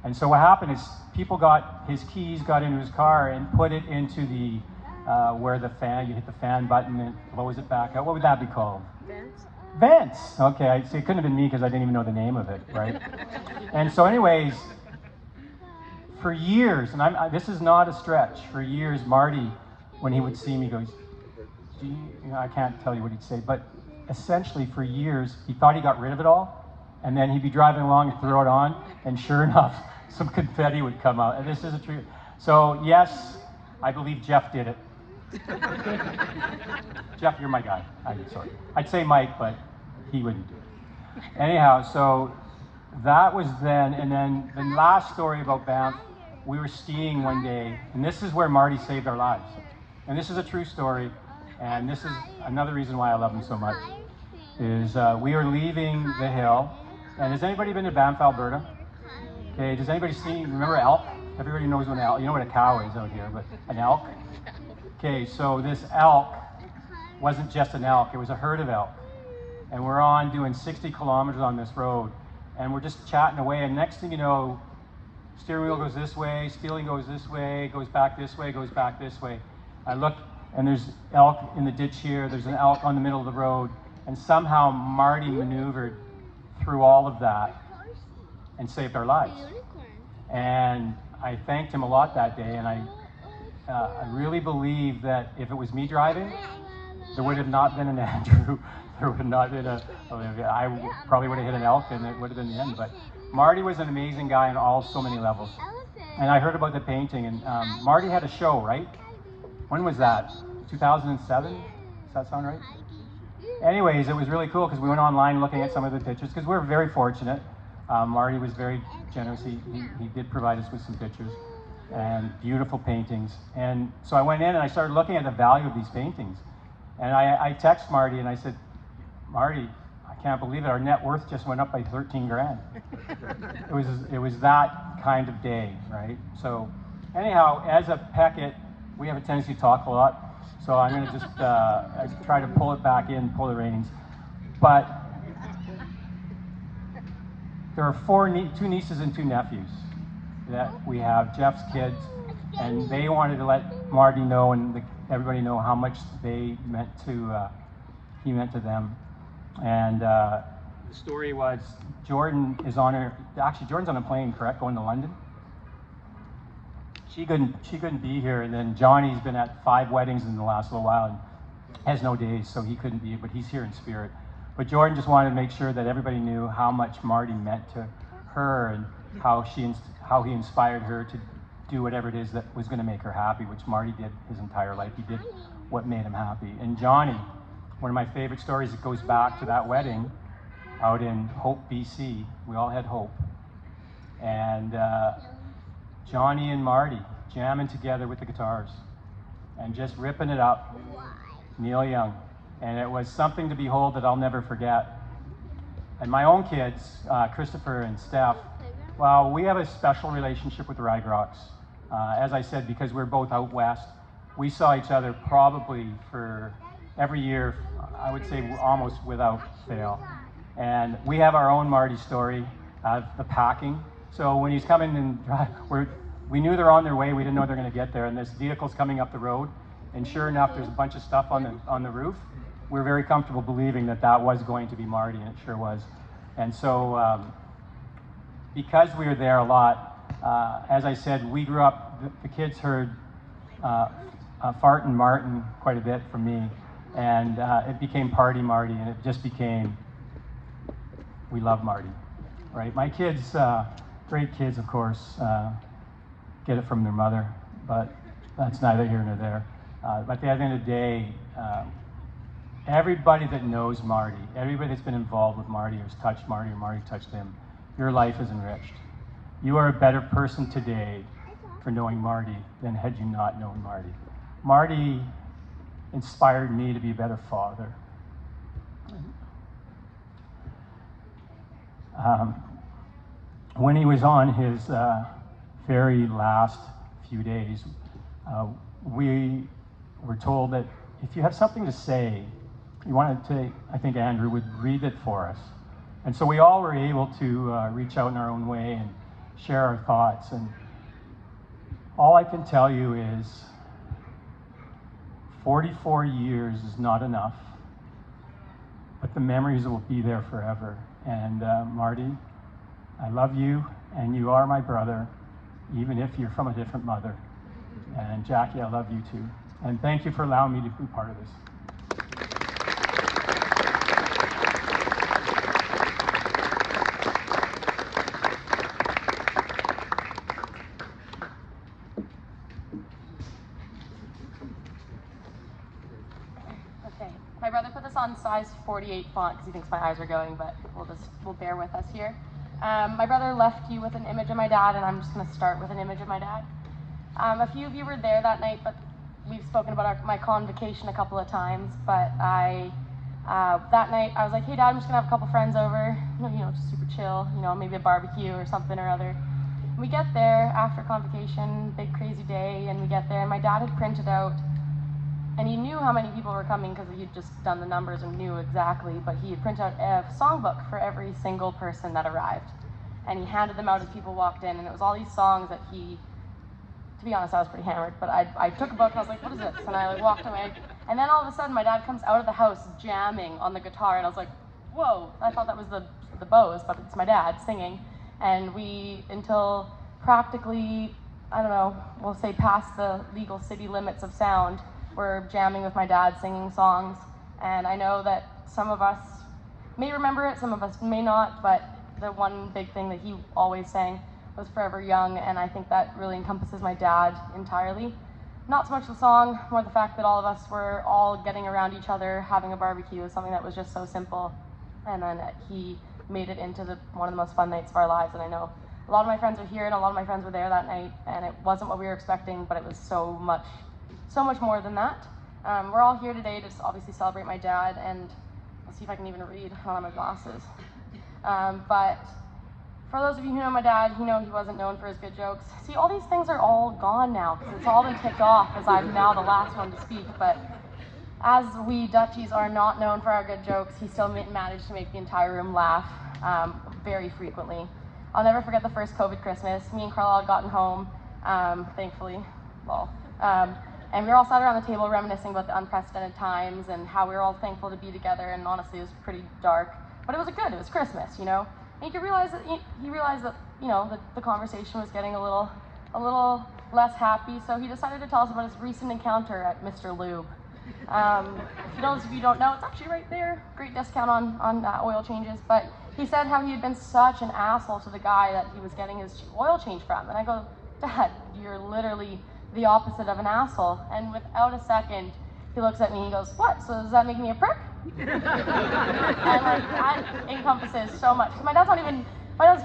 And so what happened is people got his keys, got into his car, and put it into the where the fan. You hit the fan button and it blows it back out. What would that be called? Vents? Vents. Okay, so it couldn't have been me because I didn't even know the name of it, right? And so, anyways, for years, and this is not a stretch. For years, Marty, when he would see me, goes, I can't tell you what he'd say, but essentially for years, he thought he got rid of it all, and then he'd be driving along and throw it on, and sure enough, some confetti would come out. And this is a true. So yes, I believe Jeff did it. Jeff, you're my guy. Sorry. I'd say Mike, but he wouldn't do it. Anyhow, so that was then, and then the last story about Banff, we were skiing one day, and this is where Marty saved our lives. And this is a true story, and this is another reason why I love him so much, is we were leaving the hill, and has anybody been to Banff, Alberta? Okay, does anybody remember elk? Everybody knows what an elk, you know what a cow is out here, but an elk? Okay, so this elk wasn't just an elk, it was a herd of elk. And we're on doing 60 kilometers on this road, and we're just chatting away, and next thing you know, steering wheel goes this way, steering goes this way, goes back this way, goes back this way. I look, and there's elk in the ditch here, there's an elk on the middle of the road, and somehow Marty maneuvered through all of that and saved our lives. And I thanked him a lot that day, and I really believe that if it was me driving, there would have not been an Andrew, there would have not been I probably would have hit an elk and it would have been the end, but Marty was an amazing guy on so many levels. And I heard about the painting, and Marty had a show, right? When was that? 2007? Does that sound right? Anyways, it was really cool because we went online looking at some of the pictures because we're very fortunate. Marty was very generous. He did provide us with some pictures and beautiful paintings. And so I went in and I started looking at the value of these paintings. And I texted Marty and I said, Marty, I can't believe it. Our net worth just went up by 13 grand. It was that kind of day, right? So anyhow, as a Peckett, we have a tendency to talk a lot. So I'm going to just try to pull it back in, pull the reins. But there are two nieces and 2 nephews that we have, Jeff's kids, and they wanted to let Marty know and everybody know how much he meant to them. And the story was Jordan's on a plane, correct, going to London? She couldn't be here, and then Johnny's been at 5 weddings in the last little while and has no days, so he couldn't be, but he's here in spirit. But Jordan just wanted to make sure that everybody knew how much Marty meant to her and how he inspired her to do whatever it is that was going to make her happy, which Marty did his entire life. He did what made him happy. And Johnny, one of my favorite stories, that goes back to that wedding out in Hope, BC. We all had hope. And Johnny and Marty jamming together with the guitars and just ripping it up. Neil Young. And it was something to behold that I'll never forget. And my own kids, Christopher and Steph, well, we have a special relationship with the Ruygroks. As I said, because we're both out west, we saw each other probably for every year, I would say almost without fail. And we have our own Marty story of the packing. So when he's coming and we knew they're on their way, we didn't know they're going to get there, and this vehicle's coming up the road, and sure enough, there's a bunch of stuff on the roof. We're very comfortable believing that was going to be Marty, and it sure was. And so, because we were there a lot, as I said, we grew up, the kids heard Fart and Martin quite a bit from me, and it became Party Marty, and it just became, we love Marty, right? My kids, great kids, of course, get it from their mother, but that's neither here nor there. But at the end of the day, everybody that knows Marty, everybody that's been involved with Marty or has touched Marty or Marty touched them, your life is enriched. You are a better person today for knowing Marty than had you not known Marty. Marty inspired me to be a better father. When he was on his very last few days, we were told that if you have something to say, you wanted to, I think Andrew would read it for us. And so we all were able to reach out in our own way and share our thoughts. And all I can tell you is 44 years is not enough, but the memories will be there forever. And Marty, I love you, and you are my brother, even if you're from a different mother. And Jackie, I love you too. And thank you for allowing me to be part of this. Okay, my brother put this on size 48 font because he thinks my eyes are going, but we'll bear with us here. My brother left you with an image of my dad, and I'm just going to start with an image of my dad. A few of you were there that night, but we've spoken about my convocation a couple of times. But that night I was like, hey Dad, I'm just gonna have a couple friends over, just super chill, maybe a barbecue or something or other. And we get there after convocation, big crazy day, and we get there, and my dad had printed out, and he knew how many people were coming because he'd just done the numbers and knew exactly, but he had printed out a songbook for every single person that arrived. And he handed them out as people walked in, and it was all these songs that to be honest, I was pretty hammered, but I took a book and I was like, what is this? And I walked away. And then all of a sudden my dad comes out of the house jamming on the guitar, and I was like, whoa, I thought that was the bows, but it's my dad singing. And we, until practically, I don't know, we'll say past the legal city limits of sound, were jamming with my dad singing songs. And I know that some of us may remember it, some of us may not, but the one big thing that he always sang was Forever Young, and I think that really encompasses my dad entirely. Not so much the song, more the fact that all of us were all getting around each other, having a barbecue was something that was just so simple. And then he made it into one of the most fun nights of our lives. And I know a lot of my friends are here, and a lot of my friends were there that night, and it wasn't what we were expecting, but it was so much more than that. We're all here today to obviously celebrate my dad, and let's see if I can even read. I don't have my glasses. But for those of you who know my dad, you know he wasn't known for his good jokes. See, all these things are all gone now because it's all been ticked off as I'm now the last one to speak. But as we Dutchies are not known for our good jokes, he still managed to make the entire room laugh very frequently. I'll never forget the first COVID Christmas. Me and Carla had gotten home, thankfully, and we were all sat around the table reminiscing about the unprecedented times and how we were all thankful to be together. And honestly, it was pretty dark, but it was good. It was Christmas, And you could realize that he realized that the conversation was getting a little less happy, so he decided to tell us about his recent encounter at Mr. Lube. For those of you who don't know, it's actually right there. Great discount on oil changes. But he said how he had been such an asshole to the guy that he was getting his oil change from. And I go, Dad, you're literally the opposite of an asshole. And without a second, he looks at me and he goes, what? So does that make me a prick? And that encompasses so much. My dad's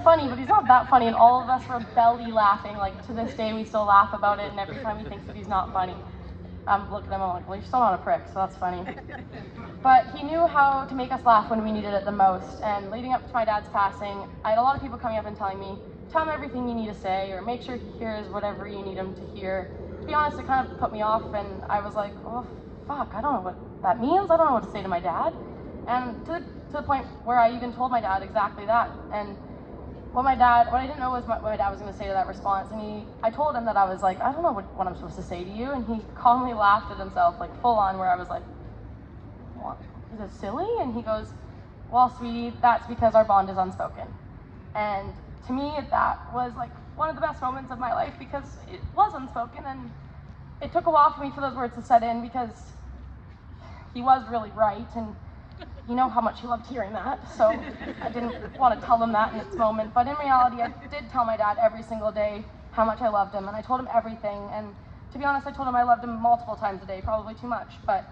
funny, but he's not that funny, and all of us were belly laughing. To this day, we still laugh about it, and every time he thinks that he's not funny, I'm looking at him, I'm like, well, you're still not a prick, so that's funny. But he knew how to make us laugh when we needed it the most, and leading up to my dad's passing, I had a lot of people coming up and telling me, tell him everything you need to say, or make sure he hears whatever you need him to hear. To be honest, it kind of put me off, and I was like, oh, fuck, I don't know what that means. I don't know what to say to my dad. And to the point where I even told my dad exactly that. And what I didn't know was what my dad was going to say to that response. And I told him that I was like, I don't know what I'm supposed to say to you. And he calmly laughed at himself, full on, where I was like, what? Is it silly? And he goes, well, sweetie, that's because our bond is unspoken. And to me, that was one of the best moments of my life because it was unspoken. And it took a while for me for those words to set in because he was really right. And you know how much he loved hearing that, so I didn't want to tell him that in its moment. But in reality, I did tell my dad every single day how much I loved him, and I told him everything. And to be honest, I told him I loved him multiple times a day, probably too much. But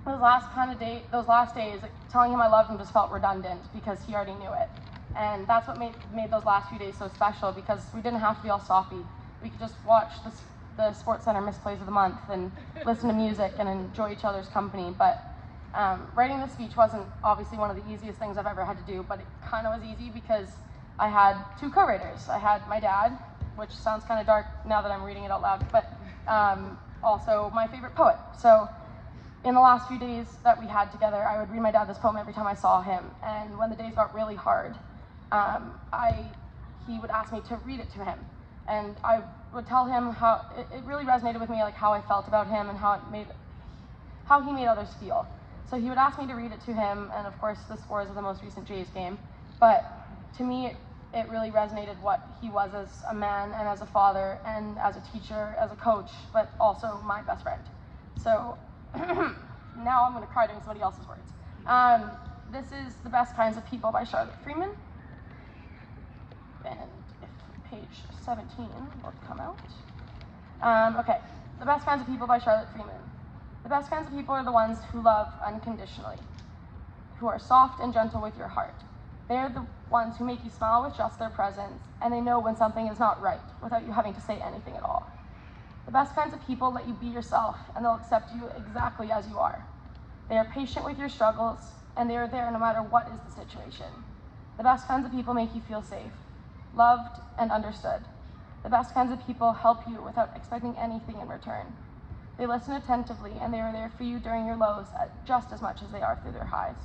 those last days, telling him I loved him just felt redundant because he already knew it. And that's what made those last few days so special, because we didn't have to be all soppy. We could just watch the Sports Center Misplays of the Month and listen to music and enjoy each other's company. But writing this speech wasn't obviously one of the easiest things I've ever had to do, but it kind of was easy because I had two co-writers. I had my dad, which sounds kind of dark now that I'm reading it out loud, but also my favorite poet. So in the last few days that we had together, I would read my dad this poem every time I saw him. And when the days got really hard, he would ask me to read it to him. And I would tell him how it really resonated with me, like how I felt about him and how he made others feel. So he would ask me to read it to him, and of course the scores of the most recent Jays game. But to me, it really resonated what he was as a man and as a father and as a teacher, as a coach, but also my best friend. So now I'm going to cry doing somebody else's words. This is The Best Kinds of People by Charlotte Freeman. And if page 17 will come out. Okay, The Best Kinds of People by Charlotte Freeman. The best kinds of people are the ones who love unconditionally, who are soft and gentle with your heart. They are the ones who make you smile with just their presence, and they know when something is not right without you having to say anything at all. The best kinds of people let you be yourself, and they'll accept you exactly as you are. They are patient with your struggles, and they are there no matter what is the situation. The best kinds of people make you feel safe, loved, and understood. The best kinds of people help you without expecting anything in return. They listen attentively, and they are there for you during your lows just as much as they are through their highs.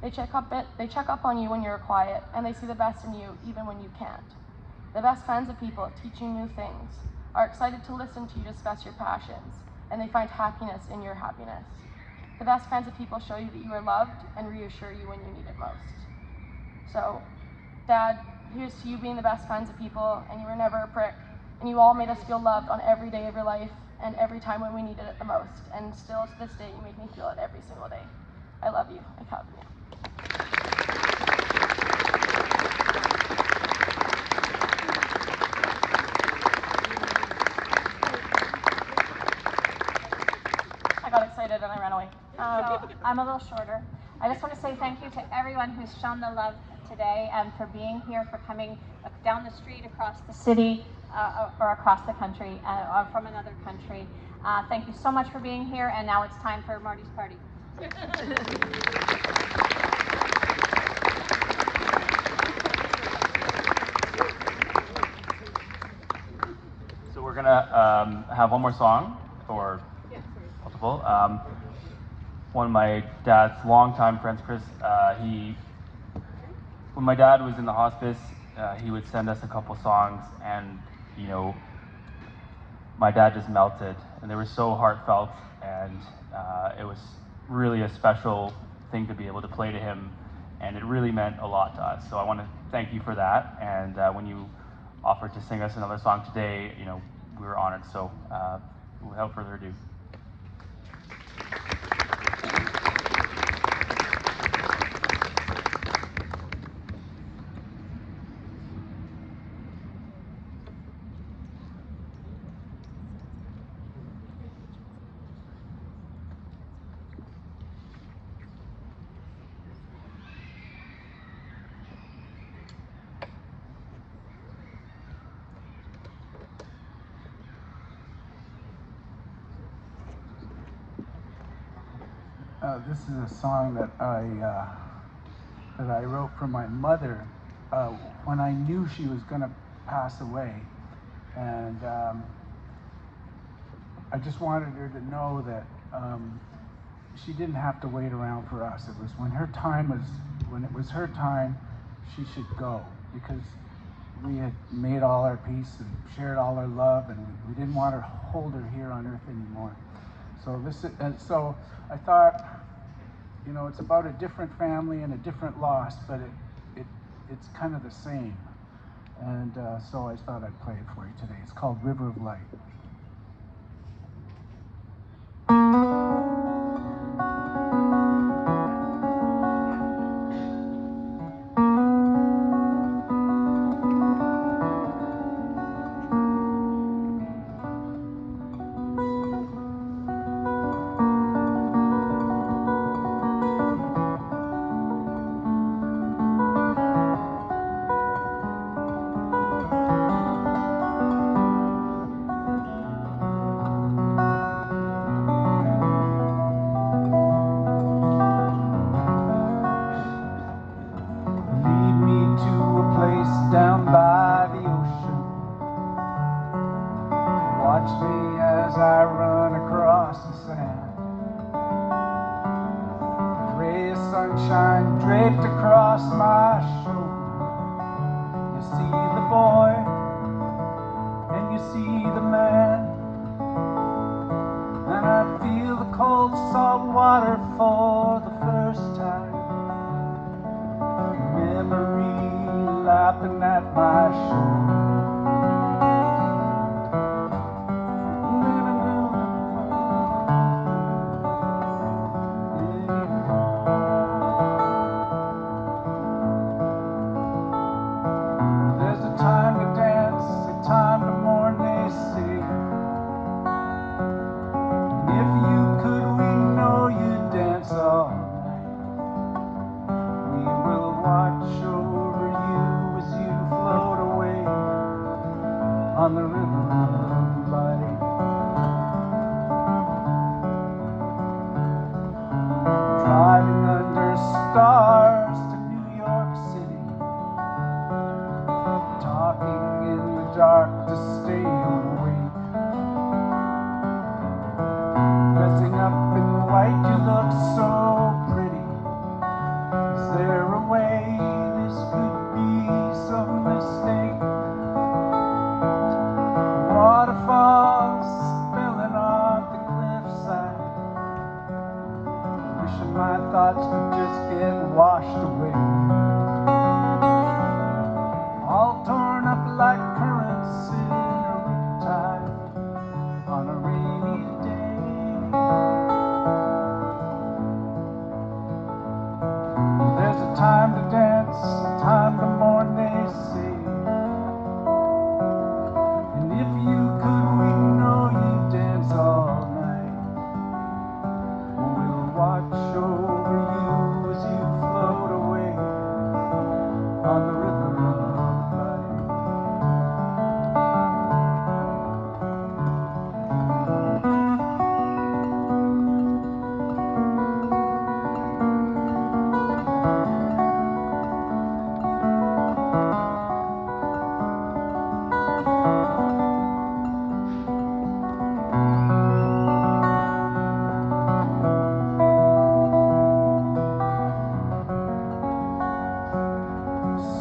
They check up on you when you're quiet, and they see the best in you even when you can't. The best kinds of people teach you new things, are excited to listen to you discuss your passions, and they find happiness in your happiness. The best kinds of people show you that you are loved and reassure you when you need it most. So, Dad, here's to you being the best kinds of people, and you were never a prick, and you all made us feel loved on every day of your life and every time when we needed it the most, and still to this day you make me feel it every single day. I love you. I love you. I got excited and I ran away. So I'm a little shorter. I just want to say thank you to everyone who's shown the love today and for being here, for coming down the street, across the city, or across the country, or from another country. Thank you so much for being here, and now it's time for Marty's party. So we're gonna have one more song, or multiple. One of my dad's longtime friends, Chris, when my dad was in the hospice, he would send us a couple songs, and my dad just melted, and they were so heartfelt, and it was really a special thing to be able to play to him, and it really meant a lot to us. So I want to thank you for that, and when you offered to sing us another song today, we were honored. So without further ado. This is a song that I wrote for my mother when I knew she was going to pass away, and I just wanted her to know that she didn't have to wait around for us. It was when it was her time, she should go, because we had made all our peace and shared all our love, and we didn't want to hold her here on earth anymore. So I thought, it's about a different family and a different loss, but it's kind of the same. And so I thought I'd play it for you today. It's called River of Light. see the boy and you see the man, and I feel the cold salt water for the first time. Memory laughing at my shore. There's a time to dance, a time to mourn, they say. And if you could, we know you'd dance all night. We will watch over you as you float away on the river of light. Driving under stars to New York City, talking in the dark to stay awake. Dressing up in white, you look so pretty. Is there a way this could be some mistake? Waterfalls spilling off the cliffside, wishing my thoughts could just get washed away. All torn up like currents in a riptide on a rainy day. There's a time to dance, a time to mourn, they say. And if you could, we know you'd dance all night. We'll watch over you as you float away on the river of light.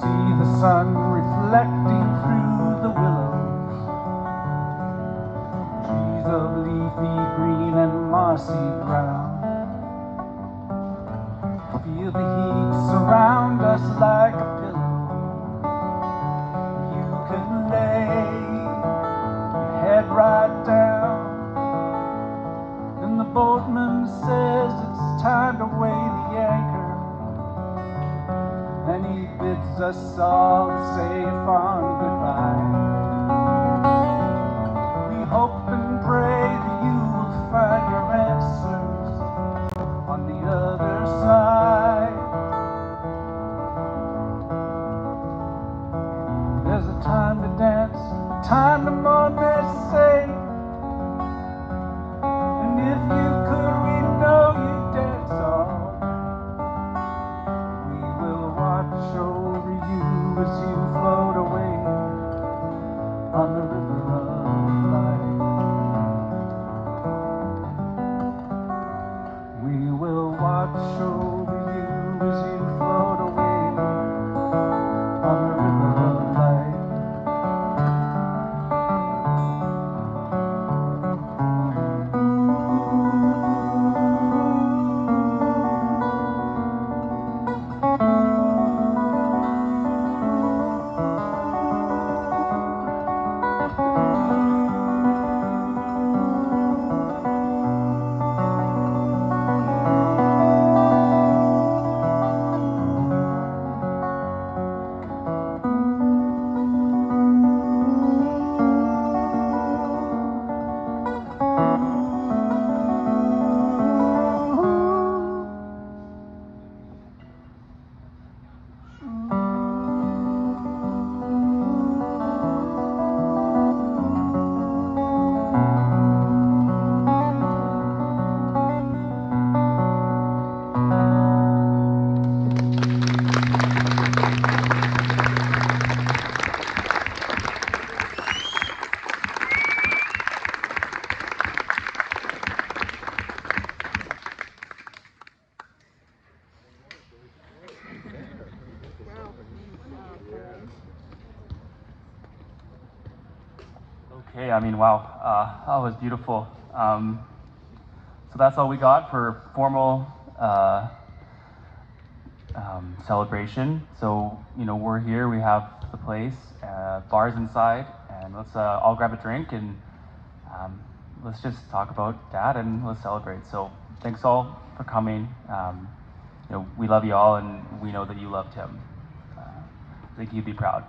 See the sun reflecting through the willows, trees of leafy green and mossy brown. Feel the heat surround us like a pillow. You can lay your head right down, and the boatman says it's time to weigh the anchor. And he bids us all a safe on goodbye. We hope and pray that you will find your answers on the other side. There's a time to dance, a time to mourn, they say. And if you could, we know you'd dance all night. We will watch over you as you float away on the river of light. We will watch over you as you float away on the river of light. Okay, I mean, wow, that was beautiful. So that's all we got for formal celebration. So, you know, we're here, we have the place, bars inside, and let's all grab a drink and let's just talk about Dad and let's celebrate. So thanks all for coming. You know, we love you all and we know that you loved him. I think he'd be proud.